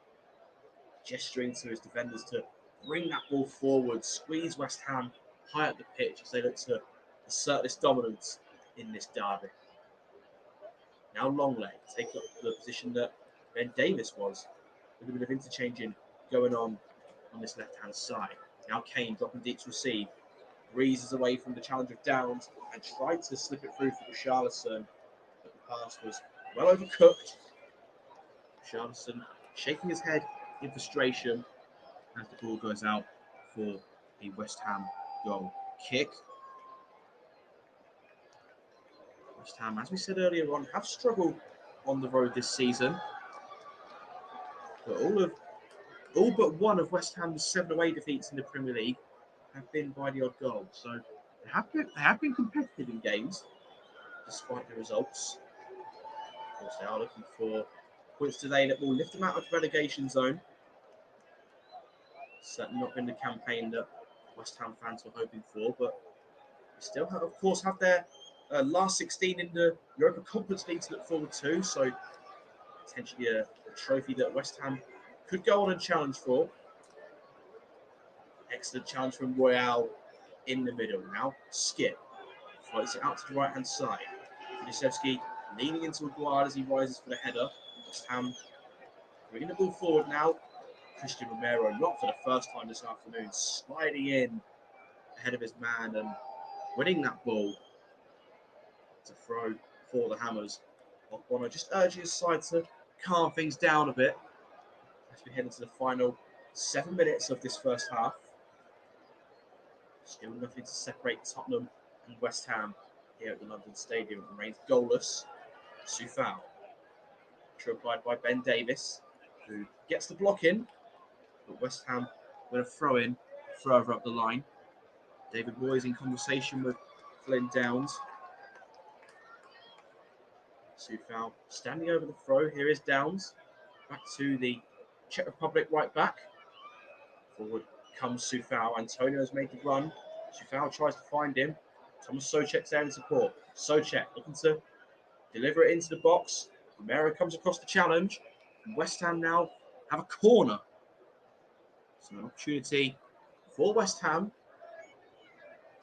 gesturing to his defenders to bring that ball forward, squeeze West Ham high up the pitch as they look to assert this dominance in this derby. Now Longley take up the position that Ben Davies was, with a bit of interchanging going on this left-hand side. Now Kane dropping deep to receive, breezes away from the challenge of Downs and tried to slip it through for Richarlison, but the pass was well overcooked. Richarlison shaking his head in frustration as the ball goes out for the West Ham goal kick. West Ham, as we said earlier on, have struggled on the road this season, but all but one of West Ham's 7 away defeats in the Premier League have been by the odd goal. So they have been competitive in games, despite the results. Of course, they are looking for points today that will lift them out of the relegation zone. Certainly not been the campaign that West Ham fans were hoping for, but they still have, of course, have their last 16 in the Europa Conference League to look forward to. So potentially a trophy that West Ham could go on and challenge for. Excellent challenge from Royale in the middle. Now Skip floats it out to the right-hand side. Kulusevski leaning into Aguirre as he rises for the header. West Ham bringing the ball forward now. Christian Romero, not for the first time this afternoon, sliding in ahead of his man and winning that ball to throw for the Hammers. Ogbonna just urging his side to calm things down a bit as we head into the final 7 minutes of this first half. Still nothing to separate Tottenham and West Ham here at the London Stadium. It remains goalless. Soufal. Pressure applied by Ben Davies, who gets the block in, but West Ham with a throw-in further up the line. David Moyes in conversation with Flynn Downs. Soufal standing over the throw. Here is Downs. Back to the Czech Republic right back. Forward comes Soufal. Antonio's made the run. Soufal tries to find him. Thomas Souček's there in support. Souček looking to deliver it into the box. Romero comes across the challenge. And West Ham now have a corner. So an opportunity for West Ham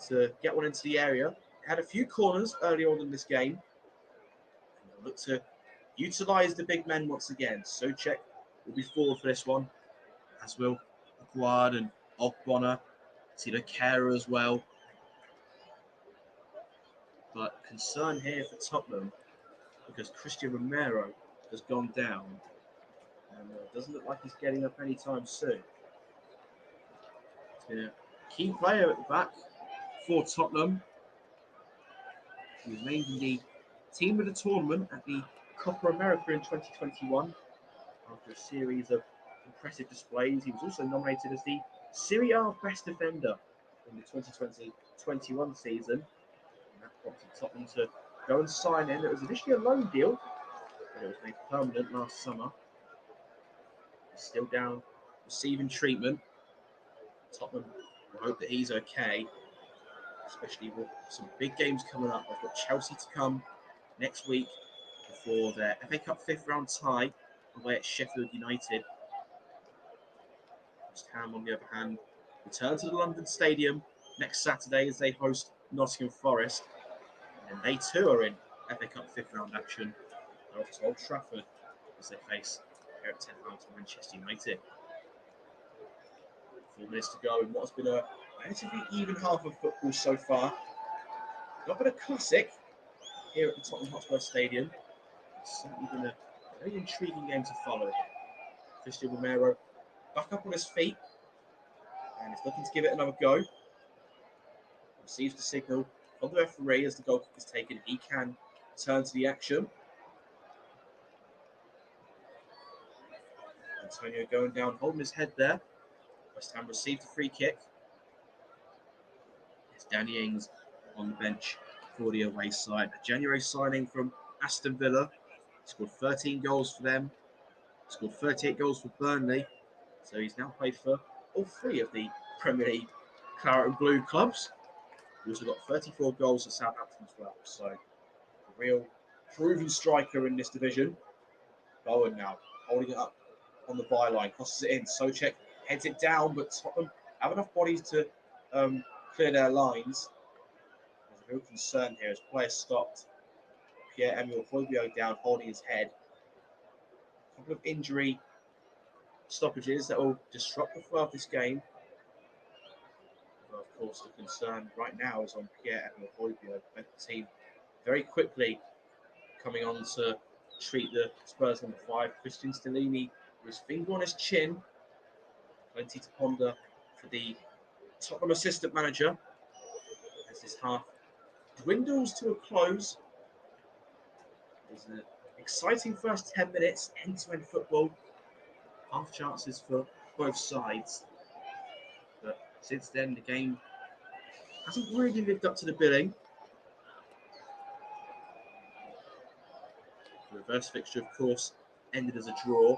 to get one into the area. They had a few corners early on in this game. And they'll look to utilise the big men once again. Souček will be forward for this one, as will Aguirre and Ogbonna. Tilo Kehrer as well. But concern here for Tottenham because Christian Romero has gone down. And doesn't look like he's getting up anytime soon. It's been a key player at the back for Tottenham. He was named in the team of the tournament at the Copa America in 2021 after a series of impressive displays. He was also nominated as the Serie A Best Defender in the 2020-21 season. And that prompted Tottenham to go and sign him. It was initially a loan deal, but it was made permanent last summer. He's still down receiving treatment. Tottenham will hope that he's okay, especially with some big games coming up. They've got Chelsea to come next week before their FA Cup fifth round tie away at Sheffield United. West Ham, on the other hand, return to the London Stadium next Saturday as they host Nottingham Forest. And they too are in FA Cup fifth round action. They're off to Old Trafford as they face here at 10 pounds Manchester United. 4 minutes to go in what has been a relatively even half of football so far. Not been a classic here at the Tottenham Hotspur Stadium. It's certainly been a very intriguing game to follow. Christian Romero back up on his feet and is looking to give it another go. Receives the signal from the referee as the goal kick is taken. He can turn to the action. Antonio going down, holding his head there. West Ham received the free kick. It's Danny Ings on the bench for the away side. A January signing from Aston Villa. He scored 13 goals for them. He scored 38 goals for Burnley. So he's now played for all three of the Premier League Claret and Blue clubs. He also got 34 goals at Southampton as well. So a real proven striker in this division. Bowen now holding it up on the byline, crosses it in. Souček heads it down, but Tottenham have enough bodies to clear their lines. There's a real concern here as players stopped. Pierre-Emile Højbjerg down, holding his head. A couple of injury stoppages that will disrupt the flow of this game. But of course, the concern right now is on Pierre-Emile Højbjerg. The team very quickly coming on to treat the Spurs number 5. Christian Stellini with his finger on his chin. Plenty to ponder for the Tottenham assistant manager as this half dwindles to a close. There's an exciting first 10 minutes, end-to-end football. Half chances for both sides. But since then, the game hasn't really lived up to the billing. The reverse fixture, of course, ended as a draw.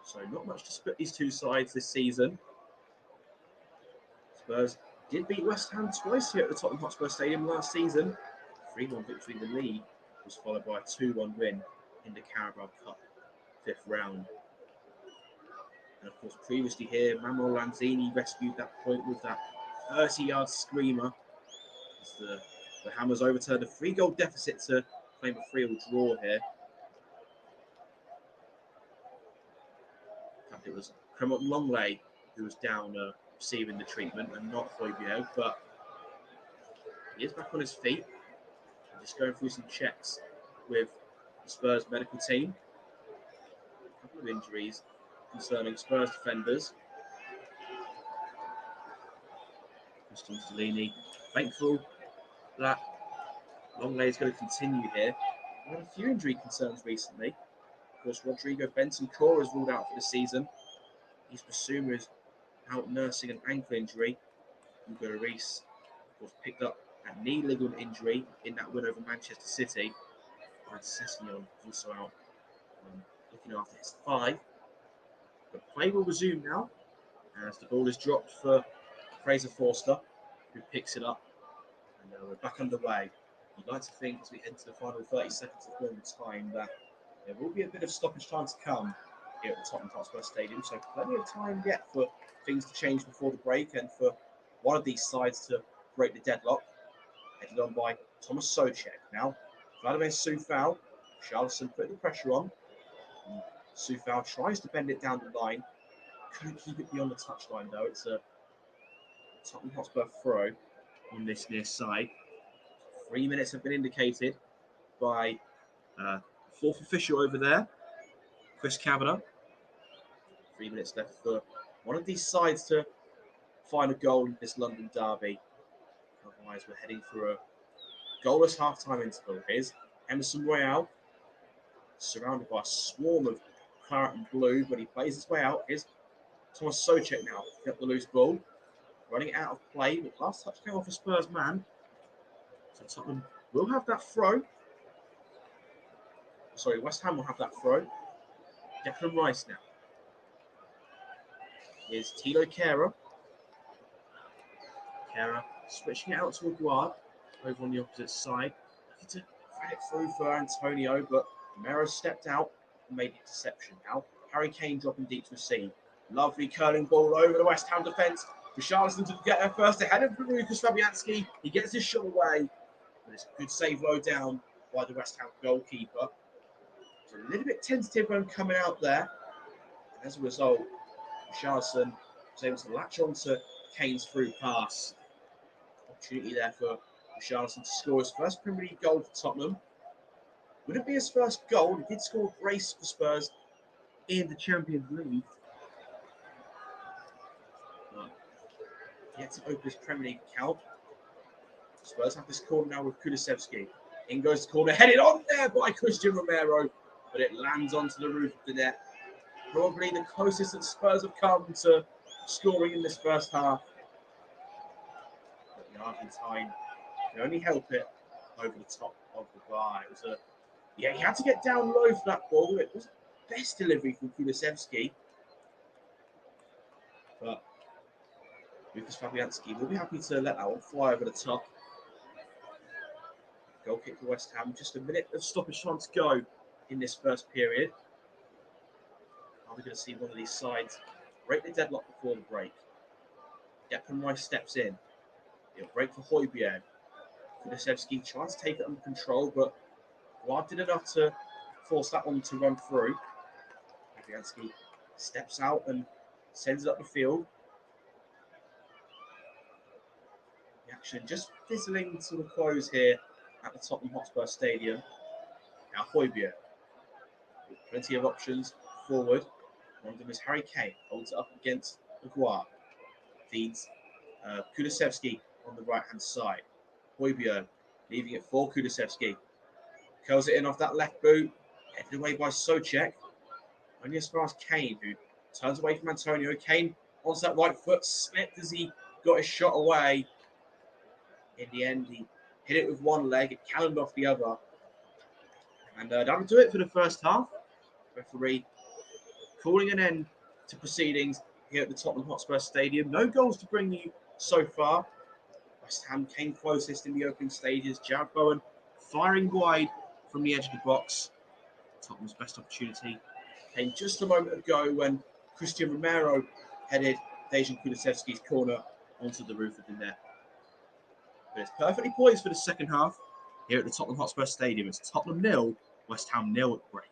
So not much to split these two sides this season. Spurs did beat West Ham twice here at the Tottenham Hotspur Stadium last season. 3-1 victory in the league was followed by a 2-1 win in the Carabao Cup fifth round. And of course, previously here, Manuel Lanzini rescued that point with that 30-yard screamer as the Hammers overturned a 3-goal deficit to claim a 3-3 draw here. In fact, it was Cremont Longley who was down receiving the treatment and not Højbjerg, but he is back on his feet. I'm just going through some checks with the Spurs medical team. A couple of injuries concerning Spurs defenders. Christian Stellini thankful that Longley is going to continue here. We've had a few injury concerns recently. Of course, Rodrigo Bentancur is ruled out for the season. Yves Bissouma is out nursing an ankle injury. Hugo Lloris, of course, picked up a knee ligament injury in that win over Manchester City. And Sessegnon is also out looking after his thigh. But play will resume now as the ball is dropped for Fraser Forster, who picks it up. And we're back underway. You'd like to think as we head to the final 30 seconds of normal time that there will be a bit of stoppage time to come here at the Tottenham Hotspur Stadium. So plenty of time yet for things to change before the break and for one of these sides to break the deadlock. Headed on by Thomas Souček. Now, Vladimir Coufal. Charleston putting the pressure on. Coufal tries to bend it down the line. Couldn't keep it beyond the touchline though. It's a Tottenham Hotspur throw on this near side. 3 minutes have been indicated by Fourth official over there, Chris Kavanagh. 3 minutes left for one of these sides to find a goal in this London derby. Otherwise, we're heading for a goalless half-time interval. Here's Emerson Royale, surrounded by a swarm of claret and blue, but he plays his way out. Here's Thomas Souček now, got the loose ball, running out of play, but last touch came off a Spurs man. So Tottenham will have that throw. Sorry, West Ham will have that throw. Declan Rice now. Here's Tilo Kehrer. Kehrer switching it out to Aguard over on the opposite side. Looking to thread it through for Antonio, but Romero stepped out and made the interception. Now Harry Kane dropping deep to receive. Lovely curling ball over the West Ham defence. Richarlison to get there first ahead of Lucas Fabianski. He gets his shot away, but it's a good save low down by the West Ham goalkeeper. He was a little bit tentative when coming out there, and as a result, Richarlison was able to latch on to Kane's through pass. Opportunity there for Richarlison to score his first Premier League goal for Tottenham. Wouldn't be his first goal. He did score a brace for Spurs in the Champions League. But yet to open his Premier League account. Spurs have this corner now with Kulusevski. In goes the corner, headed on there by Christian Romero, but it lands onto the roof of the net. Probably the closest that Spurs have come to scoring in this first half. But the Argentine can only help it over the top of the bar. It was he had to get down low for that ball. It wasn't the best delivery from Kulusevski. But Lucas Fabianski will be happy to let that one fly over the top. Goal kick for West Ham. Just a minute of stoppage time to go in this first period. Are we going to see one of these sides break the deadlock before the break? Declan Rice steps in. He'll break for Højbjerg. Kulusevski tries to take it under control, but Ward did enough to force that one to run through. Fabianski steps out and sends it up the field. The action just fizzling to a close here at the Tottenham Hotspur Stadium. Now Højbjerg, with plenty of options forward. One of them is Harry Kane, holds it up against Aguard. Feeds Kulusevski on the right-hand side. Højbjerg leaving it for Kulusevski. Curls it in off that left boot, headed away by Souček. Only as far as Kane, who turns away from Antonio. Kane onto that right foot, slipped as he got his shot away. In the end, he hit it with one leg, it cannoned off the other. And that will do it for the first half. Referee calling an end to proceedings here at the Tottenham Hotspur Stadium. No goals to bring you so far. West Ham came closest in the opening stages. Jarrod Bowen firing wide from the edge of the box. Tottenham's best opportunity came just a moment ago when Christian Romero headed Dejan Kulusevski's corner onto the roof of the net. But it's perfectly poised for the second half here at the Tottenham Hotspur Stadium. It's Tottenham 0, West Ham 0 at break.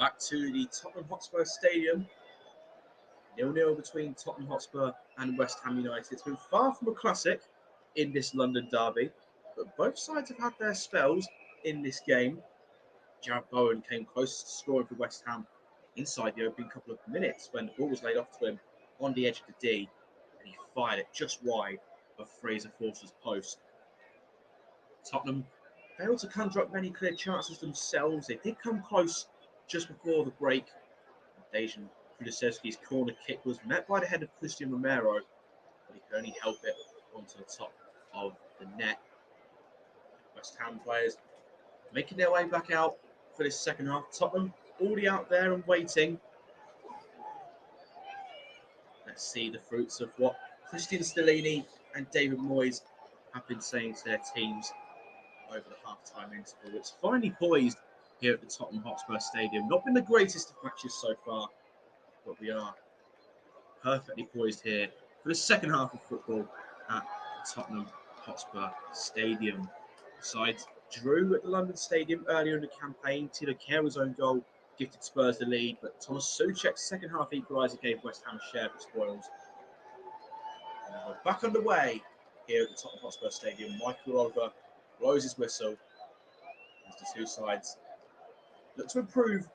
back to the Tottenham Hotspur Stadium. 0-0 between Tottenham Hotspur and West Ham United. It's been far from a classic in this London derby, but both sides have had their spells in this game. Jarrod Bowen came close to scoring for West Ham inside the opening couple of minutes when the ball was laid off to him on the edge of the D, and he fired it just wide of Fraser Forster's post. Tottenham failed to conjure up many clear chances themselves. They did come close just before the break. Dejan Kulusevski's corner kick was met by the head of Christian Romero, but he could only help it onto the top of the net. West Ham players making their way back out for this second half. Tottenham already out there and waiting. Let's see the fruits of what Christian Stellini and David Moyes have been saying to their teams over the half-time interval. It's finally poised here at the Tottenham Hotspur Stadium. Not been the greatest of matches so far, but we are perfectly poised here for the second half of football at the Tottenham Hotspur Stadium. Sides drew at the London Stadium earlier in the campaign. Tilo Kehra's own goal gifted Spurs the lead, but Thomas Souček's second half equaliser gave West Ham a share of the spoils. And we're back underway here at the Tottenham Hotspur Stadium. Michael Oliver blows his whistle as the two sides look to improve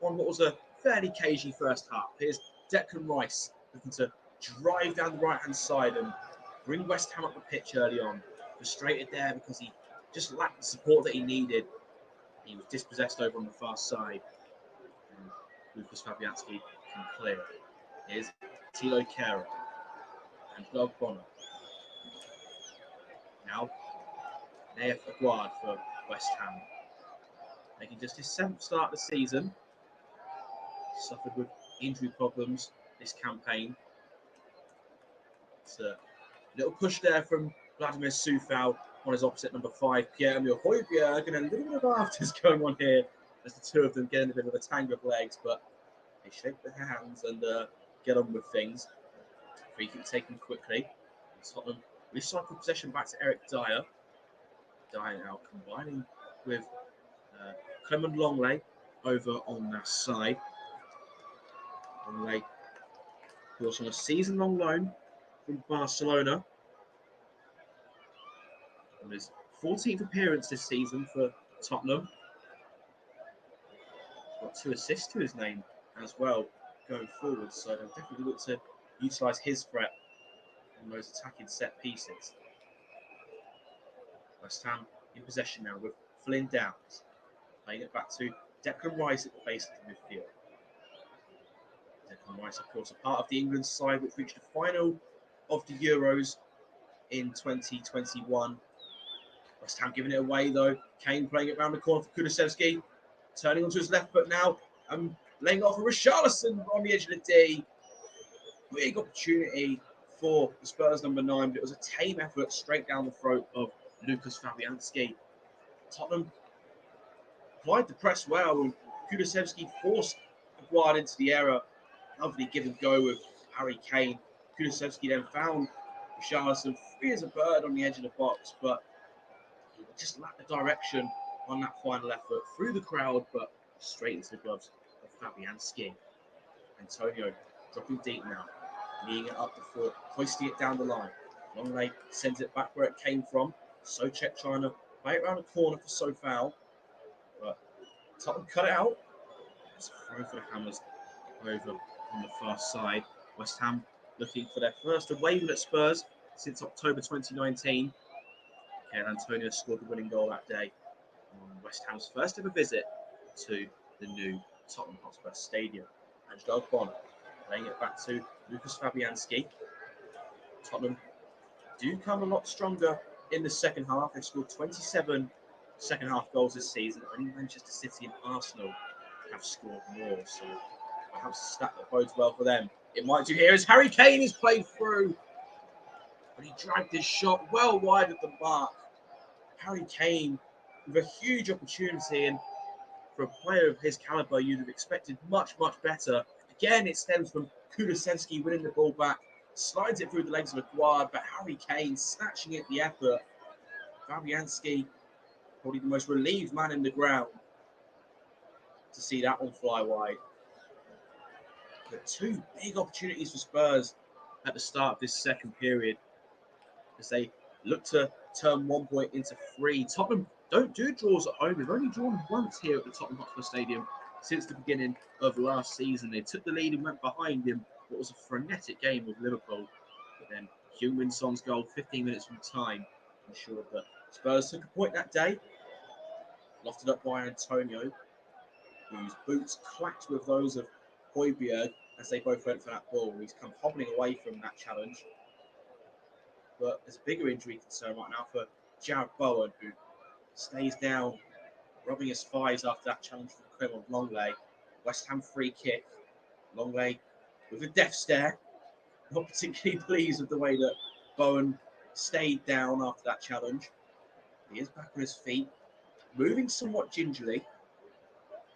on what was a fairly cagey first half. Here's Declan Rice looking to drive down the right-hand side and bring West Ham up the pitch early on. Frustrated there because he just lacked the support that he needed. He was dispossessed over on the far side. And Lucas Fabianski can clear. Here's Tilo Kehra and Doug Bonner. Now, Nayef Aguard for West Ham. Making just his 7th start of the season. Suffered with injury problems this campaign. It's a little push there from Vladimir Coufal on his opposite number 5, Pierre-Emile Højbjerg, and a little bit of afters going on here as the two of them get in a bit of a tangle of legs, but they shake their hands and get on with things. Free kick taken quickly. Tottenham recycle possession back to Eric Dyer. Dyer now combining with Clement Longley over on that side. Longley, of course, on a season-long loan from Barcelona. On his 14th appearance this season for Tottenham. He's got 2 assists to his name as well going forward, so they'll definitely look to utilise his threat on those attacking set pieces. West Ham in possession now with Flynn Downs, playing it back to Declan Rice at the base of the midfield. Declan Rice, of course, a part of the England side which reached the final of the Euros in 2021. West Ham giving it away though. Kane playing it round the corner for Kulusevski, turning onto his left foot now and laying off for Richarlison on the edge of the D. Big opportunity for the Spurs number 9, but it was a tame effort straight down the throat of Lucas Fabianski. Tottenham applied the press well, and Kulusevski forced Aguard into the area. Lovely give and go with Harry Kane. Kulusevski then found Richarlison free as a bird on the edge of the box, but he just lacked the direction on that final effort through the crowd, but straight into the gloves of Fabianski. Antonio dropping deep now, kneeing it up the foot, hoisting it down the line. Longley sends it back where it came from. Souček trying to play it around the corner for Coufal, but Tottenham cut it out. It's a throw for the Hammers over on the far side. West Ham looking for their first away win at Spurs since October 2019. Ken Antonio scored the winning goal that day on West Ham's first ever visit to the new Tottenham Hotspur Stadium. And Doug Bonner laying it back to Lucas Fabianski. Tottenham do come a lot stronger in the second half. They've scored 27 second half goals this season. Only Manchester City and Arsenal have scored more, so perhaps a stat that bodes well for them. It might do here as Harry Kane is played through, but he dragged his shot well wide of the mark. Harry Kane with a huge opportunity, and for a player of his calibre, you'd have expected much, much better. Again, it stems from Kulusevski winning the ball back, slides it through the legs of Aguard, but Harry Kane snatching it the effort. Fabianski, probably the most relieved man in the ground. to see that one fly wide. But two big opportunities for Spurs at the start of this second period as they look to turn 1 point into 3. Tottenham don't do draws at home. They've only drawn once here at the Tottenham Hotspur Stadium since the beginning of last season. They took the lead and went behind in what was a frenetic game with Liverpool. But then Heung-min Son's goal 15 minutes from time ensured that Spurs took a point that day. Lofted up by Antonio, whose boots clacked with those of Højbjerg as they both went for that ball. He's come hobbling away from that challenge. But there's a bigger injury concern right now for Jarrod Bowen, who stays down, rubbing his thighs after that challenge from Clement Longley. West Ham free kick. Longley with a death stare. Not particularly pleased with the way that Bowen stayed down after that challenge. He is back on his feet, moving somewhat gingerly.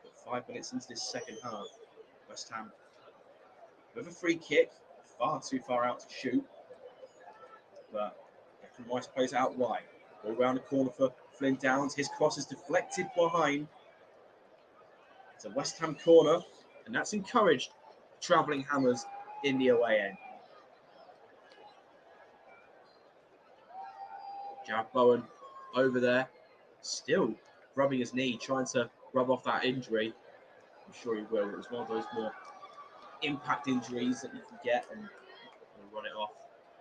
But 5 minutes into this second half, West Ham with a free kick, far too far out to shoot. But Declan Rice plays it out wide. All round the corner for Flynn Downs. His cross is deflected behind. It's a West Ham corner, and that's encouraged travelling Hammers in the away end. Jarrod Bowen over there, still rubbing his knee, trying to rub off that injury. I'm sure he will. It was one of those more impact injuries that you can get, and he'll run it off.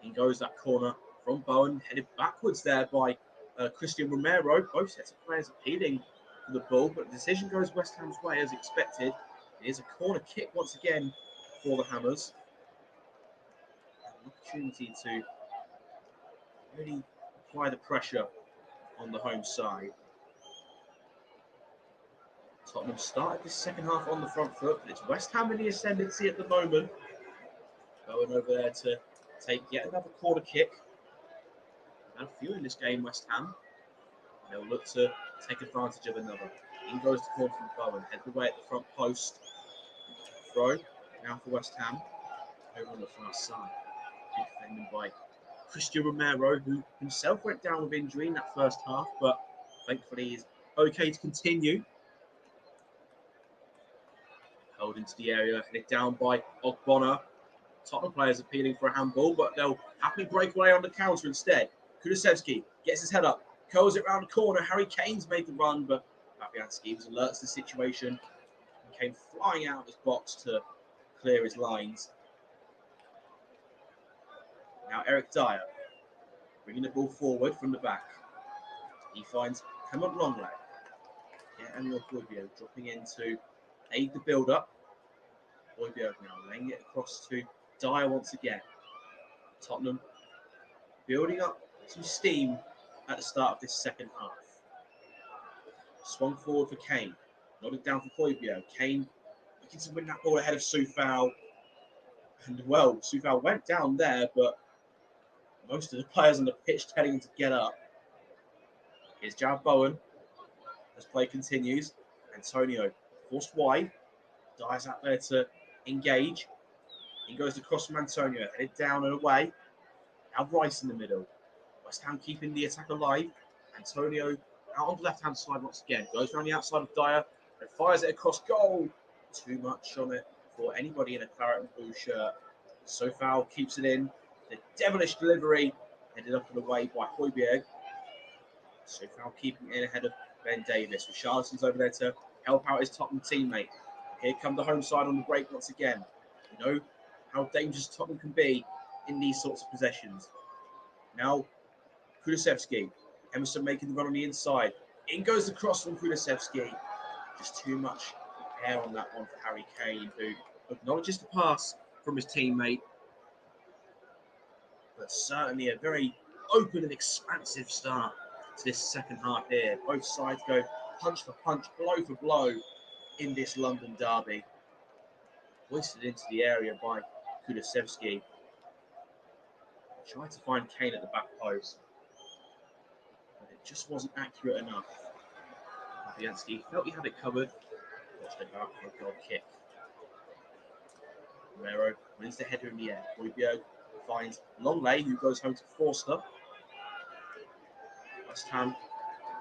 In goes that corner from Bowen, headed backwards there by Christian Romero. Both sets of players appealing for the ball, but the decision goes West Ham's way as expected. It is a corner kick once again for the Hammers. An opportunity to really apply the pressure on the home side. Tottenham started this second half on the front foot, but it's West Ham in the ascendancy at the moment. Going over there to take yet another corner kick. Had a few in this game, West Ham. They'll look to take advantage of another. In goes the corner from Bowen, headed away at the front post. Throw now for West Ham. Over on the far side. Good defending by Christian Romero, who himself went down with injury in that first half, but thankfully is okay to continue. Held into the area, headed down by Ogbonna. Tottenham players appealing for a handball, but they'll happily break away on the counter instead. Kulusevski gets his head up, curls it round the corner. Harry Kane's made the run, but Fabianski was alert to the situation and came flying out of his box to clear his lines. Now Eric Dyer bringing the ball forward from the back. He finds Clement Longley. And Højbjerg dropping in to aid the build-up. Højbjerg now laying it across to Dyer once again. Tottenham building up some steam at the start of this second half. Swung forward for Kane. Nodded down for Højbjerg. Kane looking to win that ball ahead of Soufal. And well, Soufal went down there, but most of the players on the pitch telling him to get up. Here's Jarrod Bowen as play continues. Antonio forced wide. Dyer's out there to engage. In goes the cross from Antonio, headed down and away. Now Rice in the middle. West Ham keeping the attack alive. Antonio out on the left-hand side once again. Goes around the outside of Dyer and fires it across goal. Too much on it for anybody in a claret and blue shirt. Soufal keeps it in. The devilish delivery headed up and away by Højbjerg. Soufal keeping it in ahead of Ben Davis. Richarlison's over there to help out his Tottenham teammate. Here come the home side on the break once again. You know how dangerous Tottenham can be in these sorts of possessions. Now, Kulusevski. Emerson making the run on the inside. In goes the cross from Kulusevski. Just too much air on that one for Harry Kane, who acknowledges the pass from his teammate. But certainly a very open and expansive start to this second half here. Both sides go punch for punch, blow for blow in this London derby. Hoisted into the area by Kulusevski. Tried to find Kane at the back post, but it just wasn't accurate enough. Fabianski felt he had it covered. Watched it go out for a goal kick. Romero wins the header in the air. Højbjerg finds Longley, who goes home to Forster. West Ham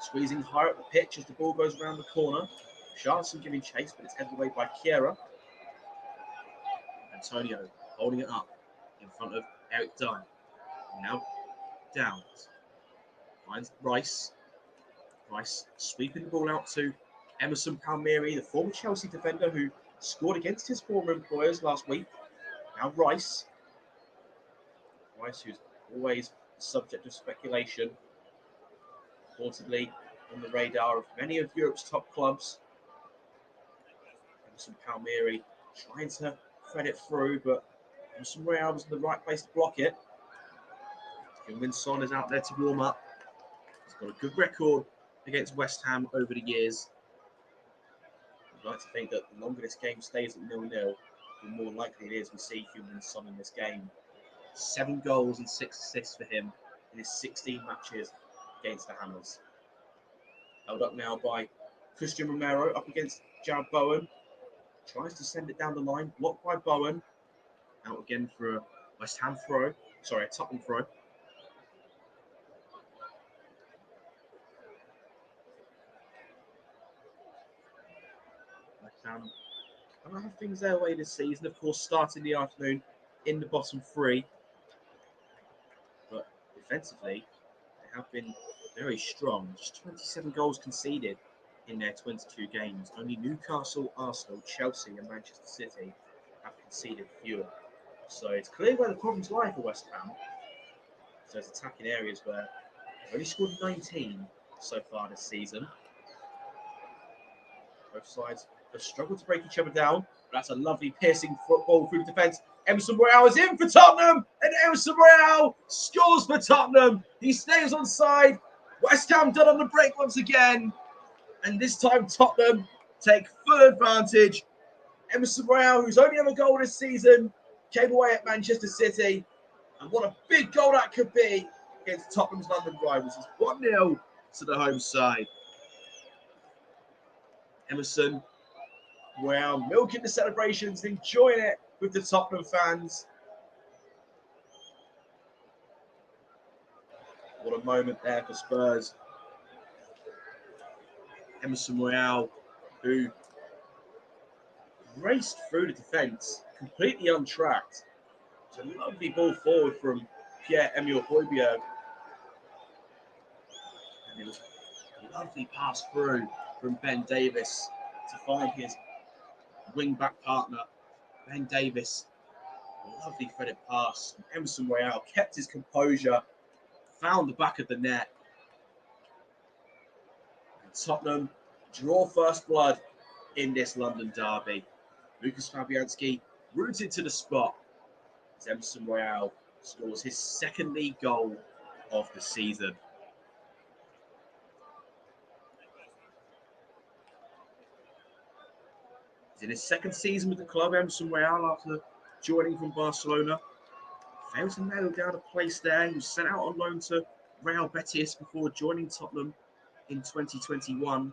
squeezing higher up the pitch as the ball goes around the corner. Charleston giving chase, but it's headed away by Kiera. Antonio holding it up in front of Eric Dye. Now Downs finds Rice. Rice sweeping the ball out to Emerson Palmieri, the former Chelsea defender who scored against his former employers last week. Now Rice. Rice, who's always the subject of speculation, reportedly on the radar of many of Europe's top clubs. Emerson Palmieri trying to thread it through, but Emerson Royale was in the right place to block it. Heung-min Son is out there to warm up. He's got a good record against West Ham over the years. I'd like to think that the longer this game stays at 0-0, the more likely it is we see Heung-min Son in this game. 7 goals and 6 assists for him in his 16 matches against the Hammers. Held up now by Christian Romero up against Jared Bowen. Tries to send it down the line, blocked by Bowen. Out again for a West Ham throw. Sorry, a Tottenham throw. West Ham don't have things their way this season. Of course, starting the afternoon in the bottom 3. But defensively, they have been very strong. Just 27 goals conceded in their 22 games. Only Newcastle, Arsenal, Chelsea and Manchester City have conceded fewer. So it's clear where the problems lie for West Ham. So it's attacking areas where they've only scored 19 so far this season. Both sides have struggled to break each other down. But that's a lovely piercing football through the defence. Emerson Royale is in for Tottenham, and Emerson Royale scores for Tottenham. He stays on side. West Ham done on the break once again, and this time Tottenham take full advantage. Emerson Royale, who's only ever goal this season, came away at Manchester City, and what a big goal that could be against Tottenham's London rivals. It's 1-0 to the home side. Emerson Royale milking the celebrations, enjoying it with the Tottenham fans. What a moment there for Spurs. Emerson Royale, who raced through the defence, completely untracked. It's a lovely ball forward from Pierre-Emile Højbjerg. And it was a lovely pass through from Ben Davies to find his wing-back partner. Ben Davies, a lovely threaded pass. Emerson Royale kept his composure, found the back of the net. And Tottenham draw first blood in this London derby. Lucas Fabianski rooted to the spot as Emerson Royale scores his second league goal of the season. He's in his second season with the club, Emerson Royale, after joining from Barcelona. Failed to nail down a place there. He was sent out on loan to Real Betis before joining Tottenham in 2021.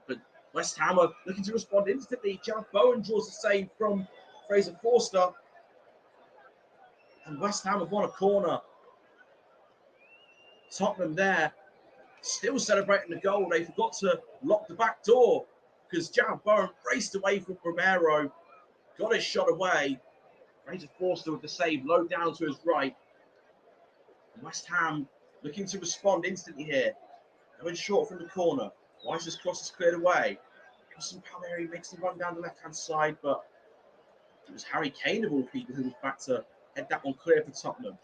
But West Ham are looking to respond instantly. Jared Bowen draws the save from Fraser Forster. And West Ham have won a corner. Tottenham there, still celebrating the goal. They forgot to lock the back door because Jared Bowen raced away from Romero, got his shot away. Fraser Forster with the save low down to his right. And West Ham looking to respond instantly here. Going short from the corner. Rice's cross is cleared away. Emerson Palmieri makes the run down the left-hand side, but it was Harry Kane of all people who was back to head that one clear for Tottenham.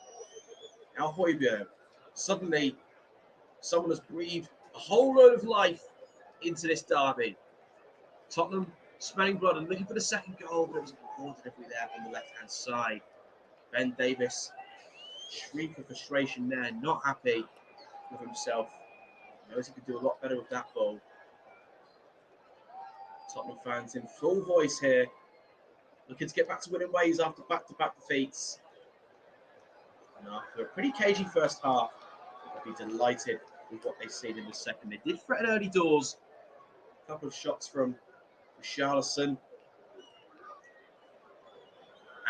Now Højbjerg. Suddenly, someone has breathed a whole load of life into this derby. Tottenham smelling blood and looking for the second goal, but it was a poor delivery there on the left-hand side. Ben Davies, shriek of frustration there, not happy with himself. Knows he could do a lot better with that ball. Tottenham fans in full voice here, looking to get back to winning ways after back-to-back defeats. And after a pretty cagey first half, they'll be delighted with what they've seen in the second. They did threaten early doors. A couple of shots from Richarlison.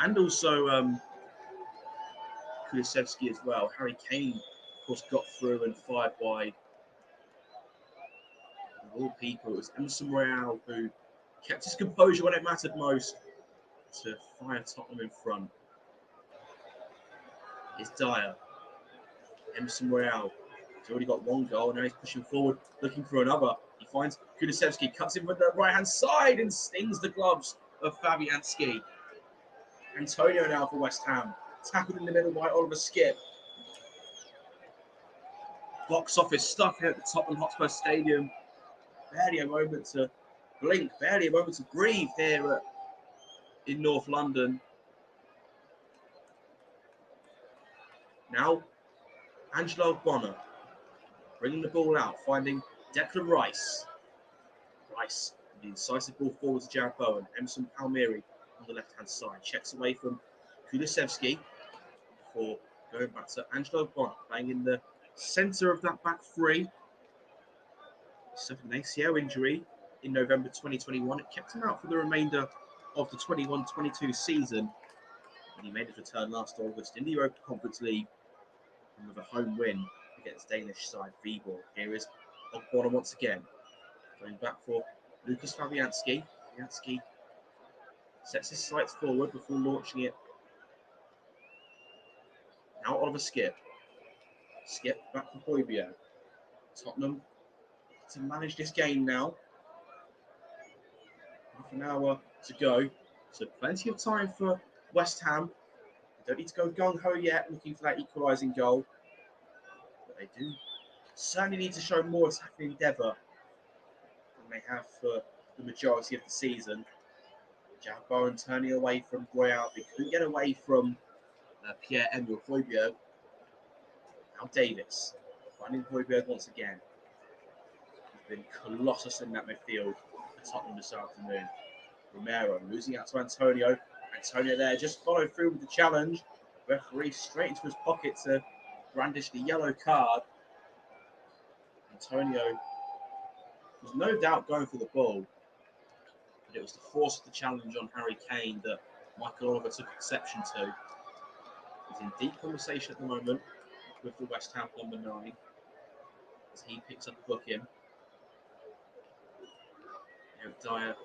And also Kulusevski as well. Harry Kane, of course, got through and fired wide. goalkeeper, it was Emerson Royale who kept his composure when it mattered most to fire Tottenham in front. It's Dyer. Emerson Royale. He's already got one goal, now he's pushing forward, looking for another. He finds Kulusevski, cuts in with the right-hand side and stings the gloves of Fabianski. Antonio now for West Ham. Tackled in the middle by Oliver Skipp. Box office stuff here at the Tottenham Hotspur Stadium. Barely a moment to blink, barely a moment to breathe here in North London. Now, Angelo Bonner bringing the ball out, finding Declan Rice. Rice, the incisive ball forward to Jared Bowen. Emerson Palmieri on the left-hand side. Checks away from Kulusevski before going back to Angelo Bonner, playing in the centre of that back three. He suffered an ACL injury in November 2021. It kept him out for the remainder of the 21-22 season. And he made his return last August in the Europa Conference League with a home win against Danish side Viborg. Here is Bonner once again, going back for Lucas Fabianski. Fabianski sets his sights forward before launching it. Now Oliver Skipp. Skipp back for Højbjerg. Tottenham to manage this game now. Half an hour to go. So plenty of time for West Ham. They don't need to go gung-ho yet, looking for that equalising goal. But they do certainly need to show more attacking endeavour than they have for the majority of the season. Jared Bowen turning away from Royale. They couldn't get away from Pierre-Emile Højbjerg. Now Davis finding Højbjerg once again. He's been colossus in that midfield for Tottenham this afternoon. Romero losing out to Antonio. Antonio there just followed through with the challenge. Referee straight into his pocket to brandish the yellow card. Antonio was no doubt going for the ball, but it was the force of the challenge on Harry Kane that Michael Oliver took exception to. He's in deep conversation at the moment with the West Ham number 9 as he picks up a booking. Eric Dyer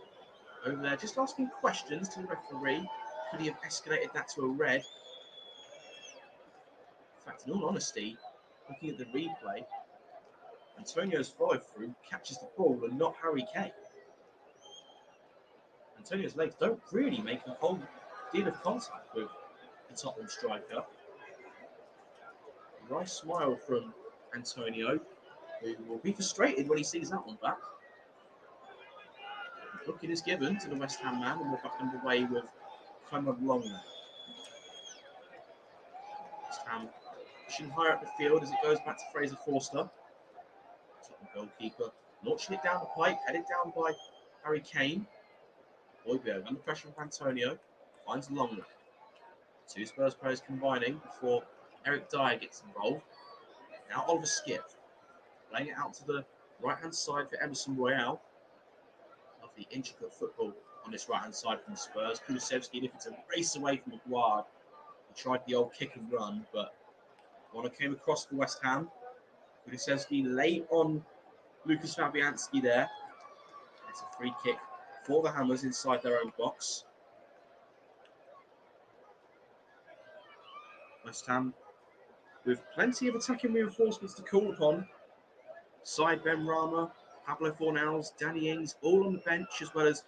over there just asking questions to the referee. Could he have escalated that to a red? In fact, in all honesty, looking at the replay, Antonio's follow-through catches the ball and not Harry Kane. Antonio's legs don't really make a whole deal of contact with the Tottenham striker. A nice smile from Antonio, who will be frustrated when he sees that one back. The booking is given to the West Ham man, and we're back underway with Clement Longman. West Ham pushing higher up the field as it goes back to Fraser Forster. Tottenham goalkeeper launching it down the pipe, headed down by Harry Kane. Højbjerg under pressure from Antonio, finds Longman. Two Spurs players combining before Eric Dyer gets involved. Now Oliver Skipp, laying it out to the right-hand side for Emerson Royale. Lovely intricate football on this right-hand side from the Spurs. Kulusevski looking to race away from Aguard. He tried the old kick and run, but Bonner came across for West Ham. Kulusevski late on Lucas Fabianski there. It's a free kick for the Hammers inside their own box. West Ham with plenty of attacking reinforcements to call upon. Side Ben Rama, Pablo Fornals, Danny Ings, all on the bench, as well as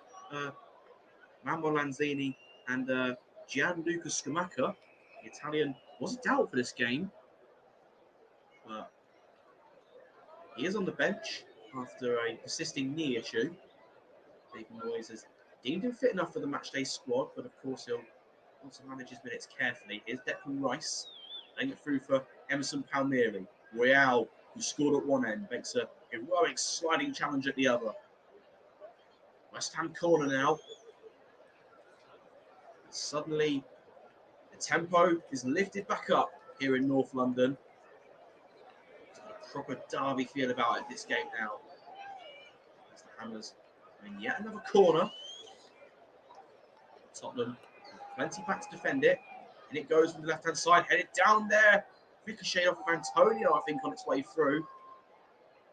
Manuel Lanzini and Gianluca Scamacca. The Italian was a doubt for this game, but he is on the bench after a persisting knee issue. David Moyes has deemed him fit enough for the matchday squad, but of course he'll want to manage his minutes carefully. Here's Declan Rice, laying it through for Emerson Palmieri. Royale, who scored at one end, makes a heroic sliding challenge at the other. West Ham corner now. Suddenly, the tempo is lifted back up here in North London. It's got a proper derby feel about it this game now. As the Hammers in yet another corner. Tottenham plenty back to defend it. And it goes from the left-hand side, headed down there. Ricochet off of Antonio, I think, on its way through.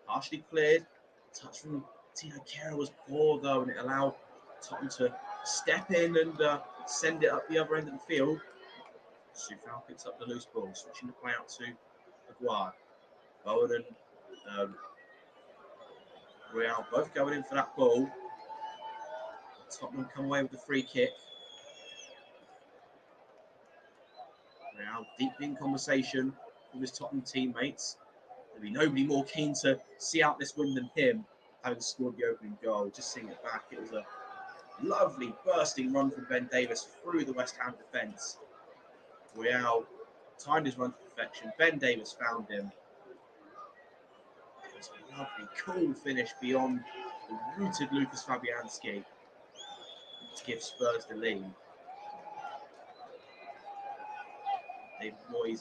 Partially cleared. Touch from Tino Kehrer was poor though, and it allowed Tottenham to step in and send it up the other end of the field. Sufal picks up the loose ball, switching the play out to Aguard. Bowen and Real both going in for that ball. Tottenham come away with the free kick. Real deeply in conversation with his Tottenham teammates. There'll be nobody more keen to see out this win than him, having scored the opening goal. Just seeing it back, it was a lovely bursting run from Ben Davies through the West Ham defence. Real timed his run to perfection. Ben Davies found him. It was a lovely, cool finish beyond the rooted Lucas Fabianski to give Spurs the lead. David Moyes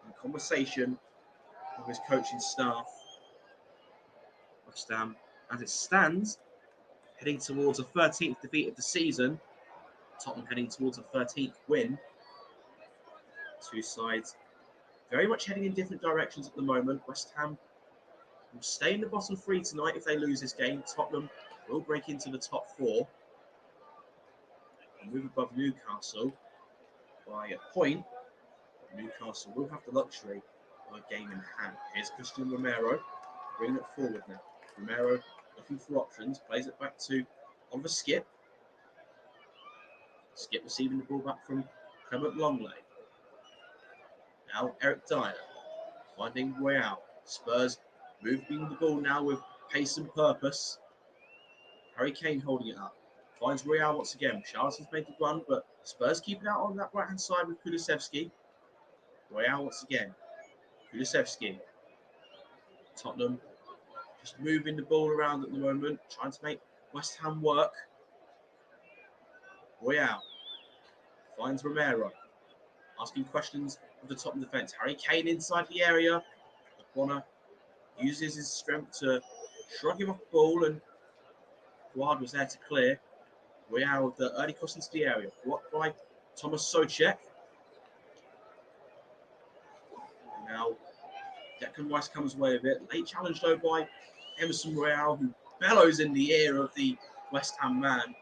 in conversation with his coaching staff. West Ham, as it stands, heading towards a 13th defeat of the season. Tottenham heading towards a 13th win. Two sides very much heading in different directions at the moment. West Ham will stay in the bottom three tonight if they lose this game. Tottenham will break into the top four and move above Newcastle by a point. Newcastle will have the luxury of a game in hand. Here's Christian Romero bringing it forward now. Romero looking for options, plays it back to Oliver Skip. Skip receiving the ball back from Clement Longley. Now Eric Dyer finding Royale. Spurs moving the ball now with pace and purpose. Harry Kane holding it up. Finds Royale once again. Charles has made the run, but Spurs keep it out on that right-hand side with Kulusevski. Royale once again. Kulusevski. Tottenham just moving the ball around at the moment, trying to make West Ham work. Royale finds Romero. Asking questions of the Tottenham defence. Harry Kane inside the area. Bonner uses his strength to shrug him off the ball, and Guard was there to clear. Royale with the early cross into the area. Blocked by Thomas Soucek. Now Declan Rice comes away with it. Late challenge though by Emerson Royale, who bellows in the ear of the West Ham man.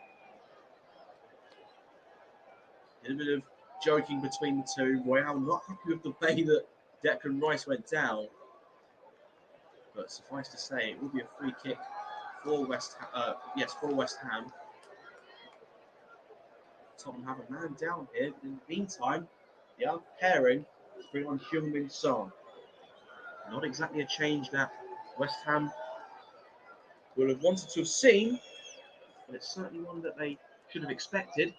A bit of joking between the two. Royale not happy with the way that Declan Rice went down. But suffice to say, it will be a free kick for West Ham. Tottenham have a man down here. But in the meantime, the other pairing bring on Heung-min Son. Not exactly a change that West Ham will have wanted to have seen, but it's certainly one that they should have expected.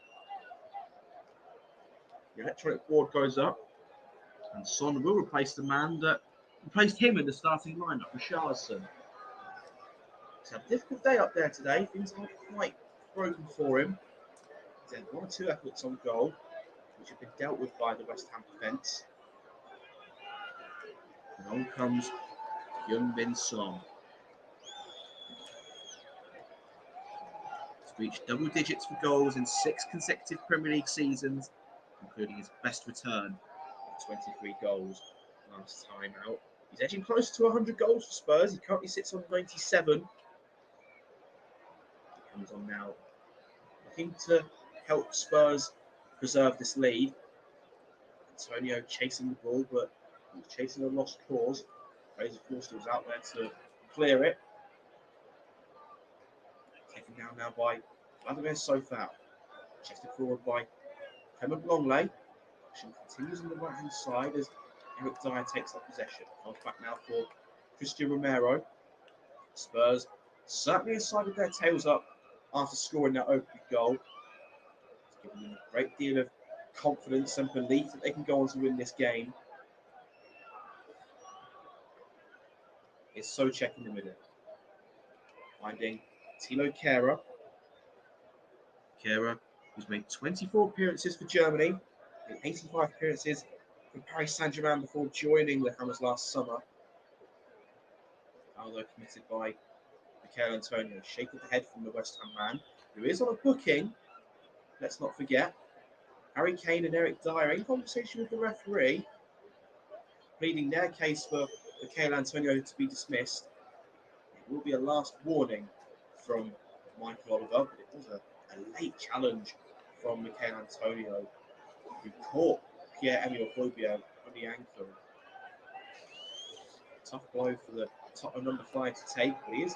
The electronic board goes up, and Son will replace the man that replaced him in the starting lineup, Richarlison. He's had a difficult day up there today. Things aren't quite broken for him. He's had one or two efforts on goal, which have been dealt with by the West Ham defence. And on comes Heung-min Son. He's reached double digits for goals in 6 consecutive Premier League seasons, including his best return of 23 goals last time out. He's edging close to 100 goals for Spurs. He currently sits on 97. He comes on now, looking to help Spurs preserve this lead. Antonio chasing the ball, but he's chasing a lost cause. Fraser Forster was out there to clear it. Taken down now by Vladimir Sofal. Chested forward by Clement Longley. Action continues on the right-hand side as Eric Dyer takes up possession. Comes back now for Christian Romero. Spurs certainly inside with their tails up after scoring that opening goal. It's given them a great deal of confidence and belief that they can go on to win this game. It's Soucek in the middle. Finding Tilo Kehrer. Kehrer, who's made 24 appearances for Germany, and 85 appearances for Paris Saint-Germain before joining the Hammers last summer. Although committed by Mikel Antonio, shaking the head from the West Ham man, who is on a booking, let's not forget. Harry Kane and Eric Dyer in conversation with the referee, pleading their case for Mikel Antonio to be dismissed. will be a last warning from Michael Oliver, but it was a late challenge from Michael Antonio, who caught Pierre-Emile Højbjerg on the ankle. Tough blow for the Tottenham number 5 to take, but he is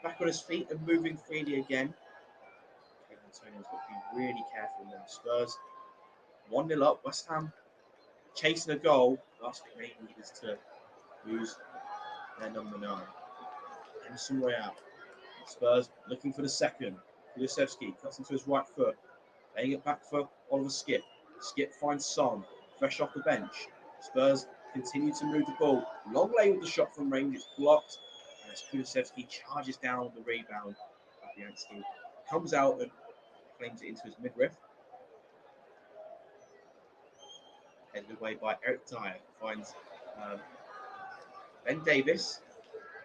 back on his feet and moving freely again. Antonio's got to be really careful now. Spurs 1-0 up. West Ham chasing a goal. Last thing they need is to lose their number 9. Emerson Royale. Spurs looking for the second. Kulusevski cuts into his right foot. Laying it back for Oliver Skipp. Skipp finds Son, fresh off the bench. Spurs continue to move the ball. Longley with the shot from range. It's blocked. And as Kulusevski charges down the rebound, Fabianski comes out and claims it into his midriff. Headed away by Eric Dyer. Finds Ben Davis.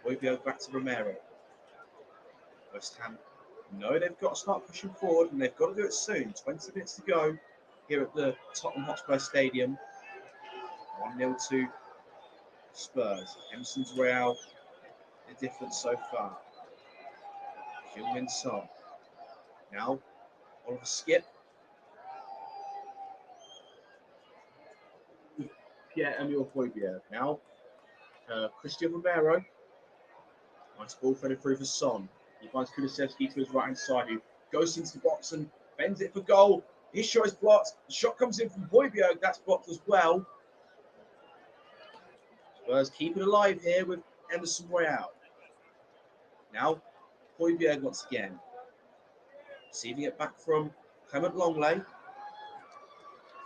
Højbjerg back to Romero. West Ham know they've got to start pushing forward, and they've got to do it soon. 20 minutes to go here at the Tottenham Hotspur Stadium. 1-0 to Spurs. Emerson's Royale, the difference so far. Heung-min Son. Now, Oliver Skipp. Pierre-Emile Højbjerg. Now, Christian Romero. Nice ball threaded through for Son. He finds Kulusevski to his right-hand side, who goes into the box and bends it for goal. His shot is blocked. The shot comes in from Højbjerg. That's blocked as well. Spurs keep it alive here with Emerson Royale. Now, Højbjerg once again. Receiving it back from Clement Longley.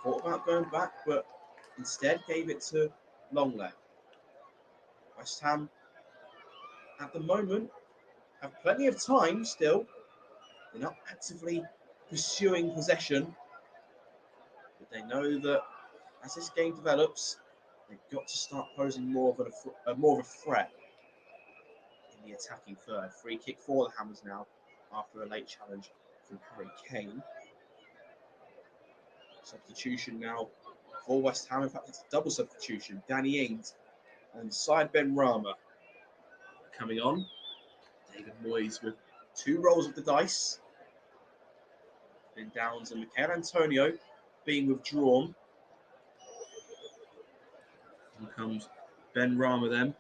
Thought about going back, but instead gave it to Longley. West Ham, at the moment, have plenty of time still. They're not actively pursuing possession, but they know that as this game develops, they've got to start posing more of a threat in the attacking third. Free kick for the Hammers now after a late challenge from Harry Kane. Substitution now for West Ham. In fact, it's a double substitution. Danny Ings and Syed Benrahma coming on. David Moyes with 2 rolls of the dice. Ben Downs and Michael Antonio being withdrawn. Here comes Benrahma then,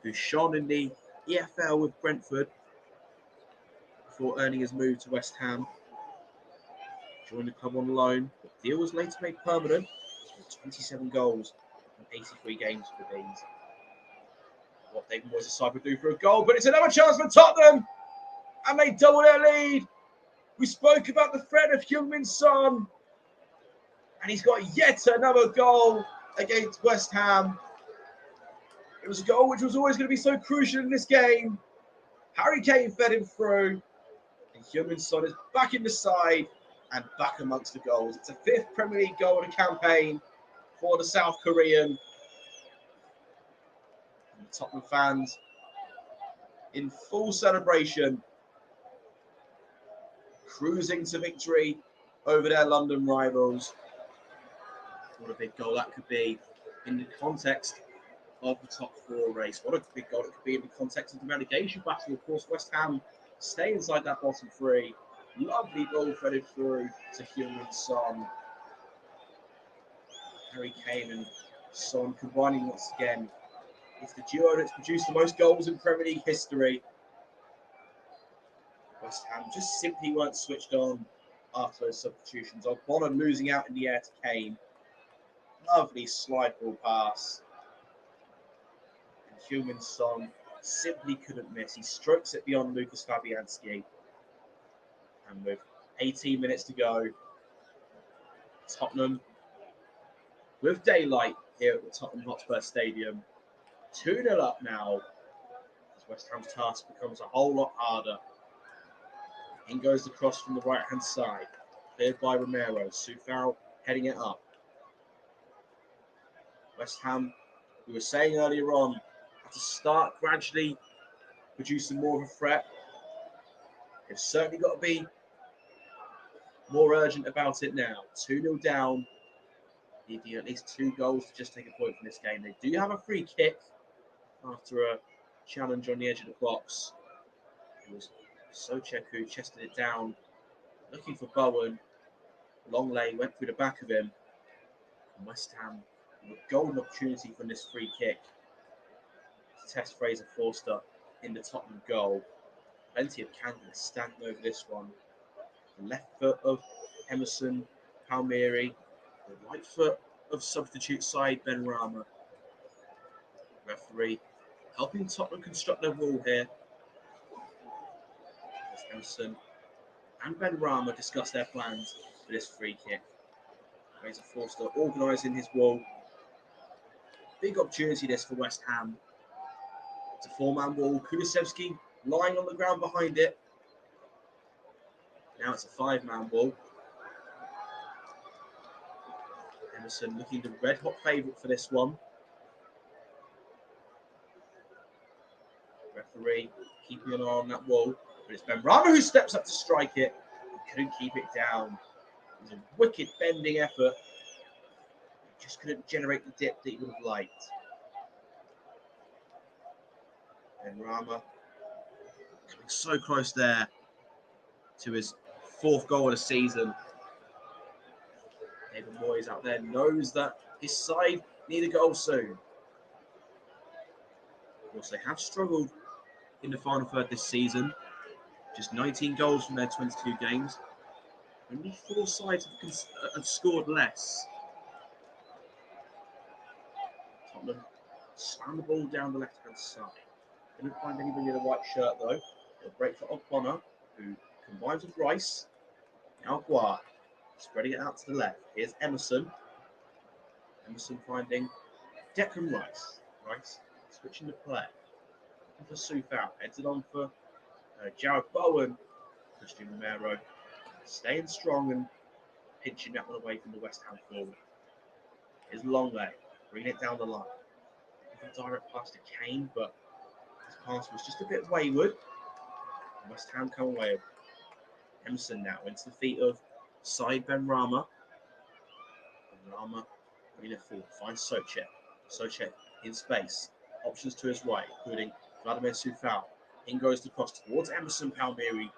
who shone in the EFL with Brentford before earning his move to West Ham. Joined the club on loan. The deal was later made permanent with 27 goals in 83 games for the Bees. What David Moyes' side would do for a goal, but it's another chance for Tottenham, and they double their lead. We spoke about the threat of Heung-min Son, and he's got yet another goal against West Ham. It was a goal which was always going to be so crucial in this game. Harry Kane fed him through, and Heung-min Son is back in the side and back amongst the goals. It's a 5th Premier League goal in a campaign for the South Korean. And the Tottenham fans in full celebration, cruising to victory over their London rivals. What a big goal that could be in the context of the top 4 race. What a big goal it could be in the context of the relegation battle. Of course, West Ham stay inside that bottom 3. Lovely ball threaded through to Heung-min Son. Harry Kane and Son combining once again. It's the duo that's produced the most goals in Premier League history. West Ham just simply weren't switched on after those substitutions. Bonham losing out in the air to Kane. Lovely slide ball pass. And Heung-min Son simply couldn't miss. He strokes it beyond Lucas Fabianski. And with 18 minutes to go, Tottenham with daylight here at the Tottenham Hotspur Stadium. 2-0 up now, as West Ham's task becomes a whole lot harder. In goes the cross from the right-hand side, cleared by Romero. Soufal heading it up. West Ham, we were saying earlier on, have to start gradually producing more of a threat. They've certainly got to be more urgent about it now. 2-0 down. Needing at least 2 goals to just take a point from this game. They do have a free kick after a challenge on the edge of the box. It was Souček who chested it down, looking for Bowen. Longley went through the back of him. And West Ham with a golden opportunity from this free kick to test Fraser Forster in the Tottenham goal. Plenty of candidates standing over this one. The left foot of Emerson Palmieri, the right foot of substitute side Ben Rama. Referee helping Tottenham construct their wall here. As Emerson and Ben Rama discuss their plans for this free kick. Fraser Forster organising his wall. Big opportunity this for West Ham. It's a four-man wall. Kulusevski lying on the ground behind it. Now it's a five-man wall. Emerson looking the red-hot favourite for this one. Referee keeping an eye on that wall. But it's Ben Rama who steps up to strike it. He couldn't keep it down. It was a wicked bending effort. He just couldn't generate the dip that he would have liked. Ben Rama coming so close there to his fourth goal of the season. David Moyes out there knows that his side need a goal soon. Of course, they have struggled in the final third this season. Just 19 goals from their 22 games. Only 4 sides have scored less. Tottenham slammed the ball down the left-hand side. Couldn't find anybody in a white shirt though. It'll break for Ogbonna, who combines with Rice. Now Aguiar, spreading it out to the left. Here's Emerson. Emerson finding Declan Rice. Rice switching the play. Looking for Soufal. Heads it on for Jared Bowen. Christian Romero staying strong and pinching that one away from the West Ham forward. Here's Longley. Bringing it down the line. Direct pass to Kane, but his pass was just a bit wayward. West Ham come away. Emerson now into the feet of side Ben Rama. Rama bringing it forward. Finds Souček. Souček in space. Options to his right, including Vladimir Soufal. In goes the cross towards Emerson Palmieri.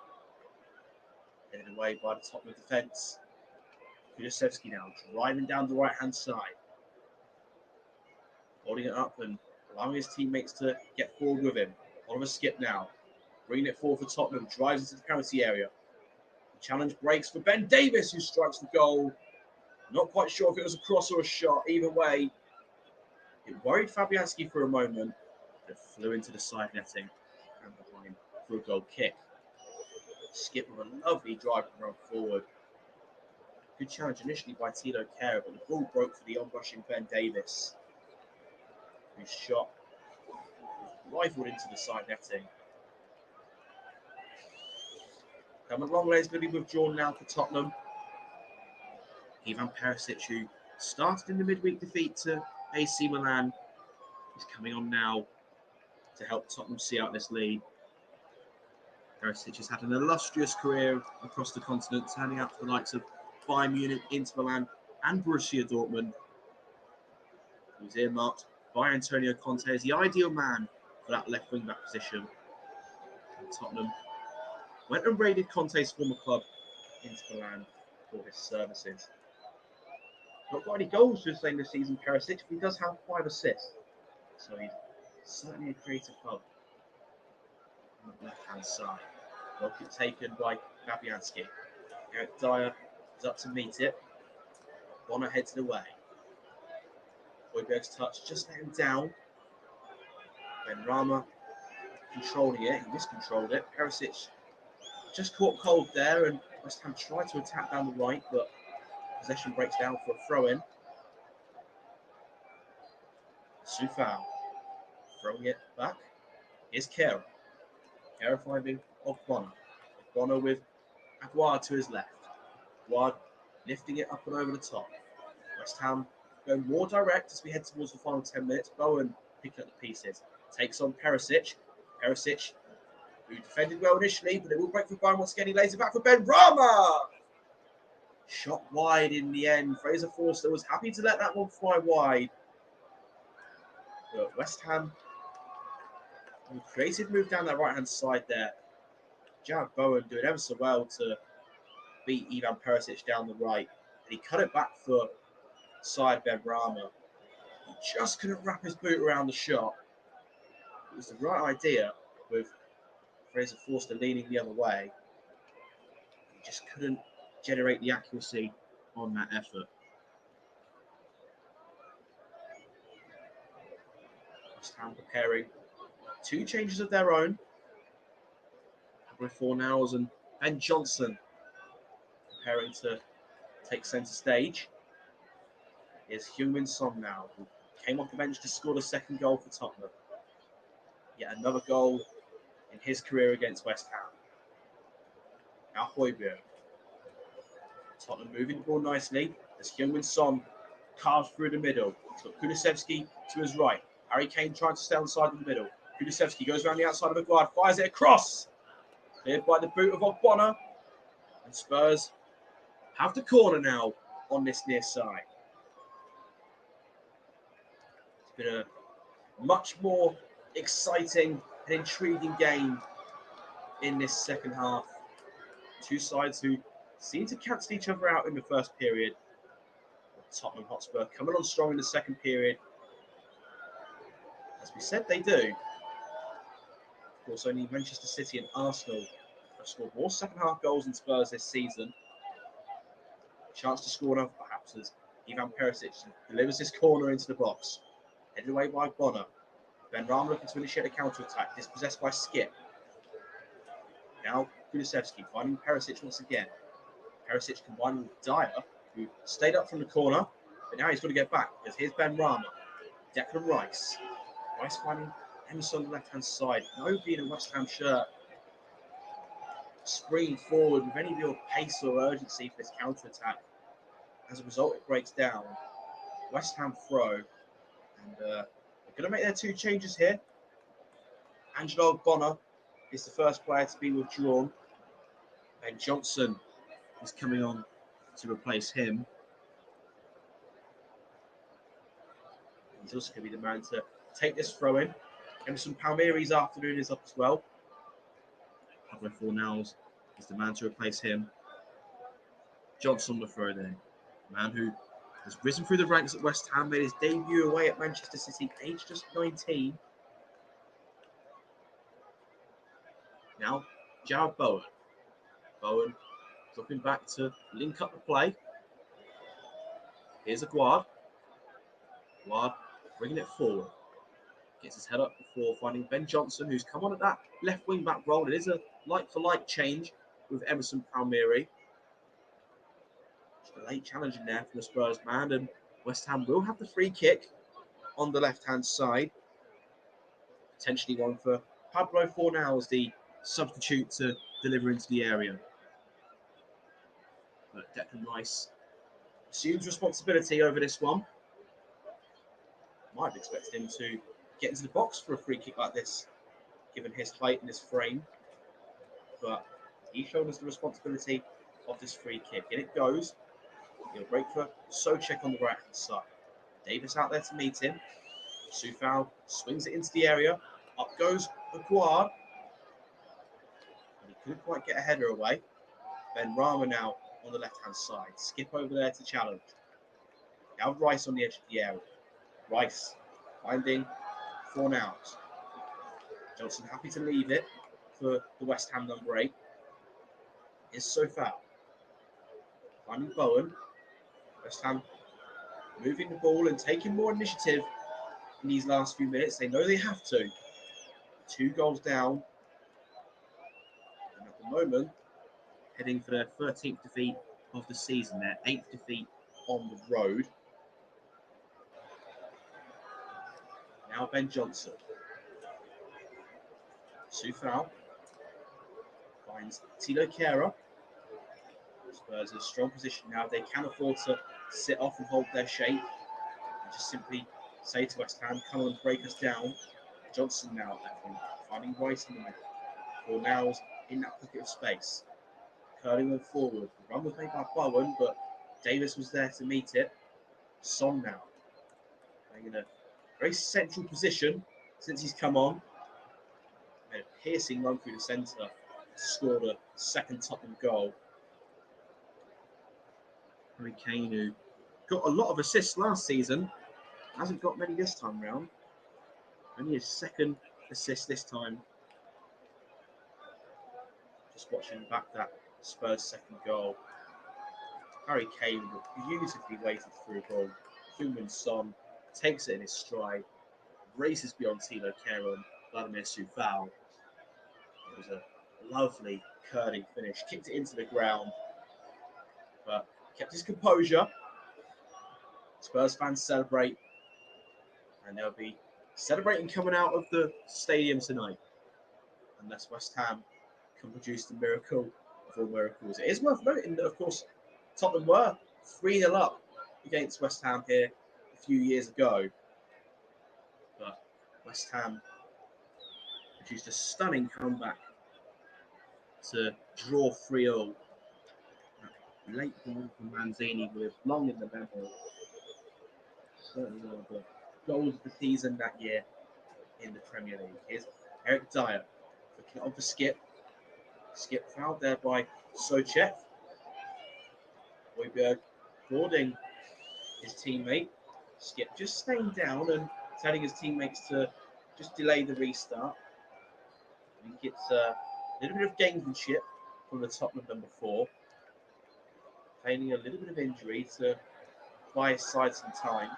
Headed away by the Tottenham defence. Kulusevski now driving down the right-hand side. Holding it up and allowing his teammates to get forward with him. Oliver Skip now. Bringing it forward for Tottenham. Drives into the penalty area. The challenge breaks for Ben Davies, who strikes the goal. Not quite sure if it was a cross or a shot. Either way, it worried Fabianski for a moment. But it flew into the side netting and behind for a goal kick. Skip with a lovely drive and run forward. Good challenge initially by Tilo Kehrer, but the ball broke for the onrushing Ben Davies, whose shot was rifled into the side netting. Cameron Longley is going to be withdrawn now for Tottenham. Ivan Perisic, who started in the midweek defeat to AC Milan, is coming on now to help Tottenham see out this lead. Perisic has had an illustrious career across the continent, turning out for the likes of Bayern Munich, Inter Milan, and Borussia Dortmund. He was earmarked by Antonio Conte as the ideal man for that left wing back position. And Tottenham went and raided Conte's former club, Inter Milan, for his services. Not got any goals to his name this season, Perisic, but he does have 5 assists. So he's certainly a creative hub on the left-hand side. Well taken by Fabianski. Eric Dyer is up to meet it. Bonner heads it away. Højbjerg's touch just let him down. Ben Rama controlling it. He miscontrolled it. Perisic just caught cold there, and West Ham tried to attack down the right, but possession breaks down for a throw-in. Soufal throwing it back. Here's Kehrer. Kehrer finding Ogbonna. Ogbonna with Aguiar to his left. Aguiar lifting it up and over the top. West Ham going more direct as we head towards the final 10 minutes. Bowen picking up the pieces. Takes on Perisic. Perisic, who defended well initially, but it will break for Bowen once again. He lays it back for Ben Rama. Shot wide in the end. Fraser Forster was happy to let that one fly wide. But West Ham Creative move down that right-hand side there. Jared Bowen doing ever so well to beat Ivan Perisic down the right. And he cut it back for side Benrahma. He just couldn't wrap his boot around the shot. It was the right idea with Fraser Forster leaning the other way. He just couldn't generate the accuracy on that effort. West Ham preparing 2 changes of their own. Pablo Fornals and Ben Johnson preparing to take centre stage. Here's Heung-min Son now, who came off the bench to score the second goal for Tottenham. Yet another goal in his career against West Ham. Now Højbjerg. Tottenham moving the ball nicely as Heung-min Son carves through the middle. He's got Kulusevski to his right. Harry Kane trying to stay on the side of the middle. Kulusevski goes around the outside of Maguire, fires it across. Cleared by the boot of Ogbonna. And Spurs have the corner now on this near side. It's been a much more exciting and intriguing game in this second half. 2 sides who seem to cancel each other out in the first period. Tottenham Hotspur coming on strong in the second period. As we said, they do. Of course, only Manchester City and Arsenal have scored more second half goals than Spurs this season. Chance to score enough, perhaps, as Ivan Perisic delivers this corner into the box. Headed away by Bonner. Benrahma looking to initiate a counter-attack, dispossessed by Skip. Now Kulusevski finding Perisic once again. Perisic combined with Dyer, who stayed up from the corner, but now he's got to get back, because here's Benrahma. Declan Rice. Rice finding Emerson on the left-hand side. Nobody in a West Ham shirt springing forward with any real pace or urgency for this counter-attack. As a result, it breaks down. West Ham throw. And they're going to make their 2 changes here. Angelo Bonner is the first player to be withdrawn. Ben Johnson is coming on to replace him. He's also going to be the man to take this throw in. Emerson Palmieri's afternoon is up as well. Pablo Fornals is the man to replace him. Johnson the throw there. The man who has risen through the ranks at West Ham, made his debut away at Manchester City, aged just 19. Now, Jared Bowen. Bowen dropping back to link up the play. Here's Aguard. Aguard bringing it forward. Gets his head up before finding Ben Johnson, who's come on at that left wing back role. It is a like-for-like change with Emerson Palmieri. Just a late challenge in there from the Spurs man, and West Ham will have the free kick on the left-hand side. Potentially one for Pablo Fornals, the substitute to deliver into the area. But Declan Rice assumes responsibility over this one. Might have expected him to get into the box for a free kick like this, given his height and his frame. But he's shown us the responsibility of this free kick. In it goes. He'll break for Souček on the right-hand side. Davis out there to meet him. Soufal swings it into the area. Up goes Aguard. But he couldn't quite get a header away. Benrahma now on the left-hand side. Skip over there to challenge. Now Rice on the edge of the area. Rice finding Fornals. Johnson happy to leave it for the West Ham number 8. Is Soufal. Finding Bowen. West Ham moving the ball and taking more initiative in these last few minutes. They know they have to. 2 goals down. And at the moment, heading for their 13th defeat of the season, their 8th defeat on the road. Now Ben Johnson. Soufal finds Tilo Kehrer. Spurs in a strong position now. They can afford to sit off and hold their shape. And just simply say to West Ham, come on, break us down. Johnson now finding Rice in the middle. Fornals in that pocket of space. Curling them forward. The run was made by Bowen, but Davis was there to meet it. Son now playing in a very central position since he's come on. a piercing run through the centre, scored a second Tottenham goal. Harry Kane, who got a lot of assists last season, hasn't got many this time round. Only his second assist this time. Just watching back that Spurs second goal. Harry Kane beautifully weighted through a ball. Heung-min Son takes it in his stride, races beyond Tilo Kehrer and Vladimir Coufal. It was a lovely curling finish, kicked it into the ground, but kept his composure. Spurs fans celebrate, and they'll be celebrating coming out of the stadium tonight, unless West Ham can produce the miracle of all miracles. It is worth noting that, of course, Tottenham were 3-0 up against West Ham here a few years ago, but West Ham produced a stunning comeback to draw 3-0. Late goal from Lanzini will live long in the memory. Certainly one of the goals of the season that year in the Premier League. Here's Eric Dyer looking on for Skip. Skip fouled there by Souček. Højbjerg boarding his teammate. Skip just staying down and telling his teammates to just delay the restart. I think it's a little bit of gamesmanship from the Tottenham number 4. Feigning a little bit of injury to buy his side some time.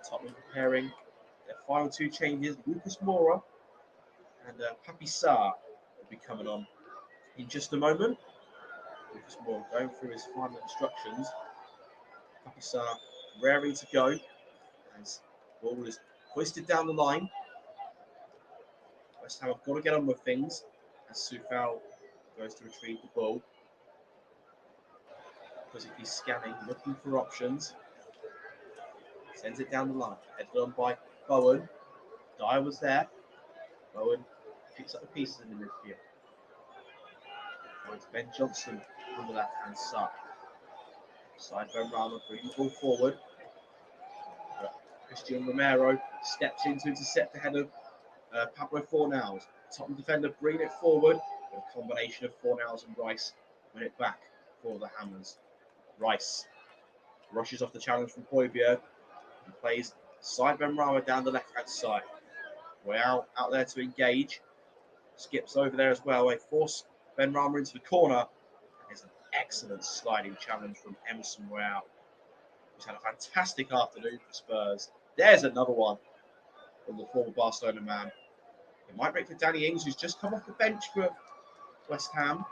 Tottenham preparing their final 2 changes. Lucas Moura and Papi Sarr will be coming on in just a moment. Lucas Moura going through his final instructions. Papi Sarr raring to go as the ball is hoisted down the line. West Ham have got to get on with things as Coufal goes to retrieve the ball. Physically scanning, looking for options. Sends it down the line. Headed on by Bowen. Dyer was there. Bowen picks up the pieces in the midfield. Finds Ben Johnson on the left-hand side. Side Benrahma bringing the ball forward. But Christian Romero steps in to intercept ahead of Pablo Fornals. Tottenham defender bringing it forward. With a combination of Fornals and Rice win it back for the Hammers. Rice rushes off the challenge from Højbjerg and plays side Benrahma down the left-hand side. Royale out there to engage. Skips over there as well. They force Benrahma into the corner. It's an excellent sliding challenge from Emerson Royale, who's had a fantastic afternoon for Spurs. There's another one from the former Barcelona man. It might break for Danny Ings, who's just come off the bench for West Ham.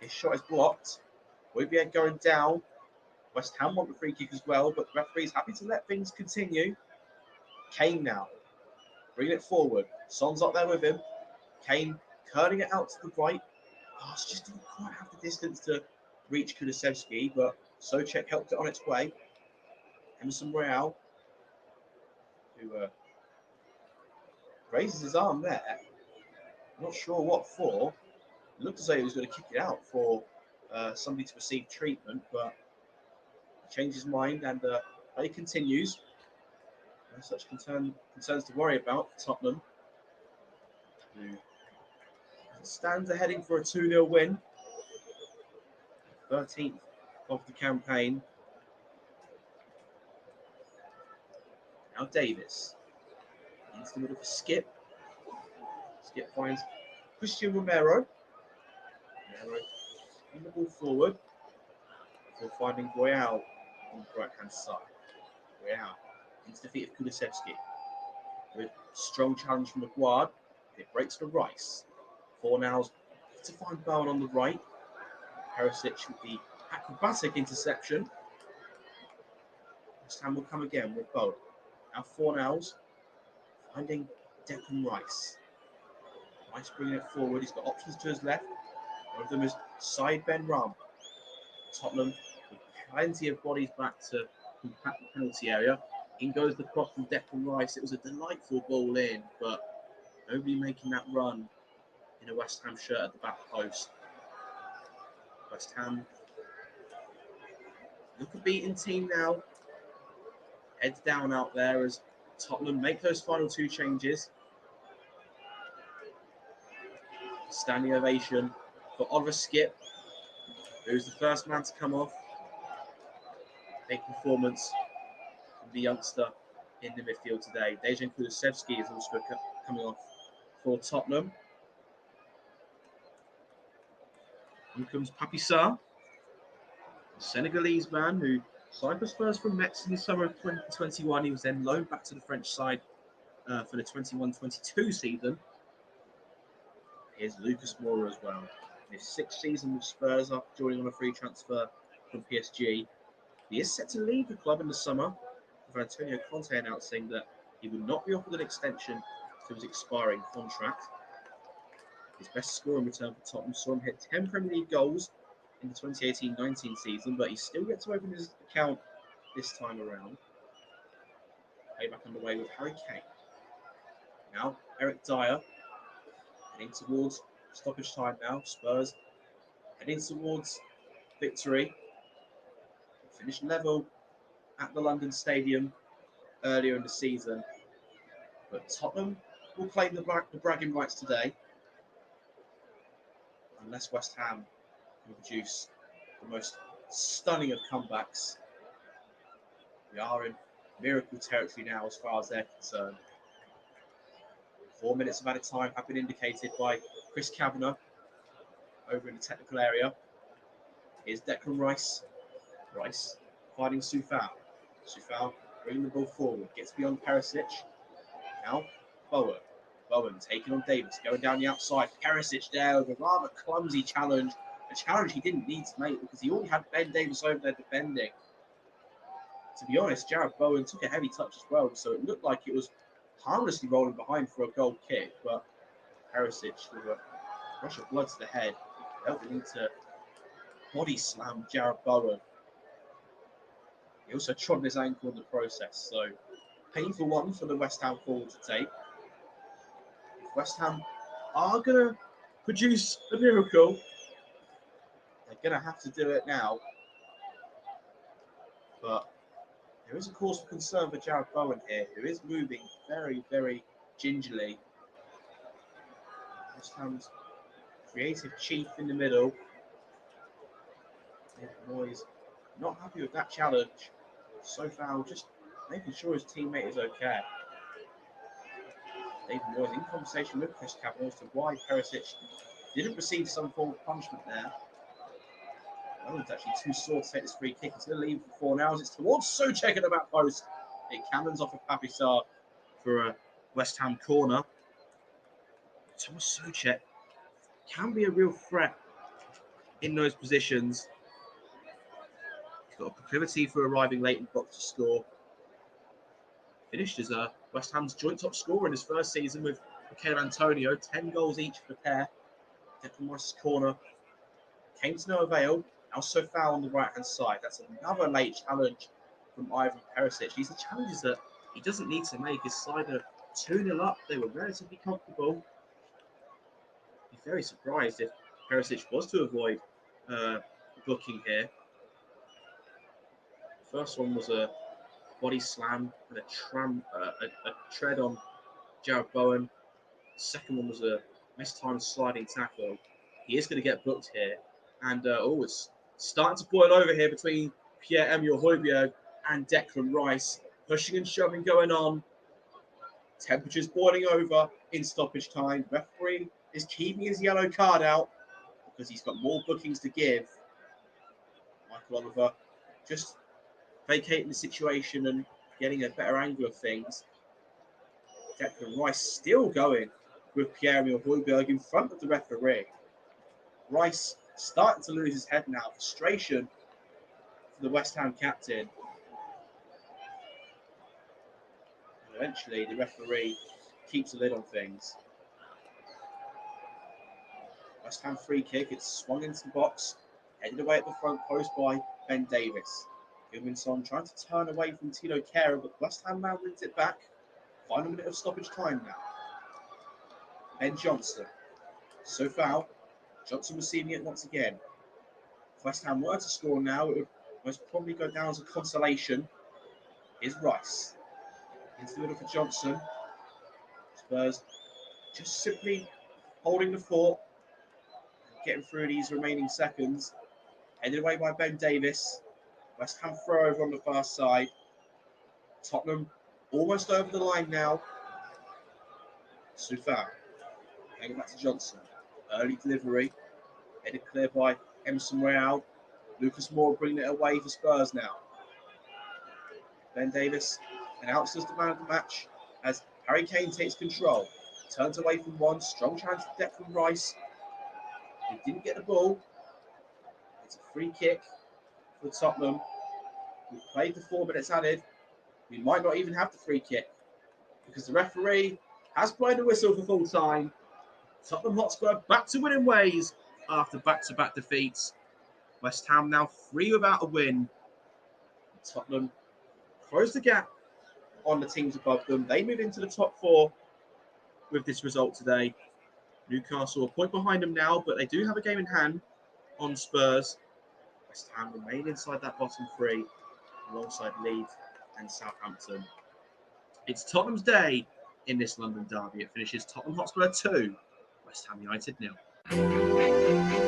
His shot is blocked. Højbjerg going down. West Ham want the free kick as well, but the referee's happy to let things continue. Kane now, bringing it forward. Son's up there with him. Kane curling it out to the right. Pass just didn't quite have the distance to reach Kulusevski, but Souček helped it on its way. Emerson Royale, who raises his arm there. Not sure what for. It looked as though he was going to kick it out for somebody to receive treatment, but he changed his mind and play continues. No such concerns to worry about for Tottenham, who stands heading for a 2-0 win. 13th of the campaign. Now Davis into the middle for Skip. Skip finds Christian Romero. Romero in the ball forward before finding Royale on the right-hand side. Royale into defeat of Kulusevski with strong challenge from Maguire. It breaks for Rice. Fornals to find Bowen on the right. Perisic with the acrobatic interception. West Ham will come again with Bowen. Now Fornals finding Declan Rice. Rice bringing it forward. He's got options to his left. One of them is side Benrahma. Tottenham with plenty of bodies back to compact the penalty area. In goes the cross from Declan Rice. It was a delightful ball in, but nobody making that run in a West Ham shirt at the back post. West Ham look a beaten team now. Heads down out there as Tottenham make those final 2 changes. Standing ovation for Oliver Skip, who's the first man to come off. Big performance from the youngster in the midfield today. Dejan Kulusevski is also coming off for Tottenham. Here comes Papi Sarr, a Senegalese man who Cyprus first from Metz in the summer of 2021. He was then loaned back to the French side for the 21-22 season. Here's Lucas Moura as well. In his sixth season with Spurs after joining on a free transfer from PSG. He is set to leave the club in the summer, with Antonio Conte announcing that he would not be offered an extension to his expiring contract. His best score in return for Tottenham saw him hit 10 Premier League goals in the 2018-19 season, but he's still yet to open his account this time around. Play back underway with Harry Kane. Now, Eric Dyer heading towards stoppage time now. Spurs heading towards victory. Finished level at the London Stadium earlier in the season, but Tottenham will claim the bragging rights today, unless West Ham can produce the most stunning of comebacks. We are in miracle territory now as far as they're concerned. 4 minutes of added time have been indicated by Chris Kavanagh over in the technical area. Here's Declan Rice. Rice finding Soufal. Soufal bringing the ball forward. Gets beyond Perisic. Now Bowen. Bowen taking on Davis. Going down the outside. Perisic there with a rather clumsy challenge. A challenge he didn't need to make because he already had Ben Davis over there defending. To be honest, Jared Bowen took a heavy touch as well, so it looked like it was harmlessly rolling behind for a goal kick, but Perisic with a rush of blood to the head felt the need to body slam Jared Bowen. He also trodden his ankle in the process, so painful one for the West Ham forward to take. If West Ham are going to produce a miracle, they're going to have to do it now. But there is a cause for concern for Jared Bowen here, who is moving very, very gingerly. West Ham's creative chief in the middle. David Moyes not happy with that challenge. Soufal just making sure his teammate is okay. David Moyes in conversation with Chris Kavanagh as to why Perisic didn't receive some form of punishment there. Bowen's actually too sore to take this free kick. He's going to leave for 4 now. It's towards Souček at the back post. It cannons off of Papi Sarr for a West Ham corner. Thomas Souček can be a real threat in those positions. He's got a proclivity for arriving late in the box to score. Finished as West Ham's joint top scorer in his first season with Mikel Antonio. 10 goals each for the pair. Declan Rice's corner came to no avail. Now Soufal on the right-hand side. That's another late challenge from Ivan Perisic. These are challenges that he doesn't need to make. His side are 2-0 up. They were relatively comfortable. I'd be very surprised if Perisic was to avoid booking here. The first one was a body slam and a tread on Jared Bowen. The second one was a mistimed sliding tackle. He is going to get booked here. And it's starting to boil over here between Pierre-Emile Højbjerg and Declan Rice. Pushing and shoving going on. Temperatures boiling over in stoppage time. Referee is keeping his yellow card out because he's got more bookings to give. Michael Oliver just vacating the situation and getting a better angle of things. Declan Rice still going with Pierre-Emile Højbjerg in front of the referee. Rice starting to lose his head now. Frustration for the West Ham captain. And eventually, the referee keeps a lid on things. West Ham free kick. It's swung into the box. Headed away at the front post by Ben Davis. Gilmanson trying to turn away from Tino Kehrer, but West Ham now wins it back. Final minute of stoppage time now. Ben Johnson. Soufal. Johnson receiving it once again. If West Ham were to score now, it would most probably go down as a consolation. Here's Rice. Into the middle for Johnson. Spurs just simply holding the fort. getting through these remaining seconds. Headed away by Ben Davis. West Ham throw over on the far side. Tottenham almost over the line now. Sufan. Hanging back to Johnson. Early delivery. Headed clear by Emerson Royale. Lucas Moore bringing it away for Spurs now. Ben Davis announces the man of the match as Harry Kane takes control. Turns away from one. Strong chance of depth from Rice. He didn't get the ball. It's a free kick for Tottenham. We've played the 4 minutes added. We might not even have the free kick because the referee has blown the whistle for full time. Tottenham Hotspur back to winning ways after back-to-back defeats. West Ham now 3 without a win. Tottenham close the gap on the teams above them. They move into the top 4 with this result today. Newcastle a point behind them now, but they do have a game in hand on Spurs. West Ham remain inside that bottom 3 alongside Leeds and Southampton. It's Tottenham's day in this London derby. It finishes Tottenham Hotspur 2, West Ham United 0.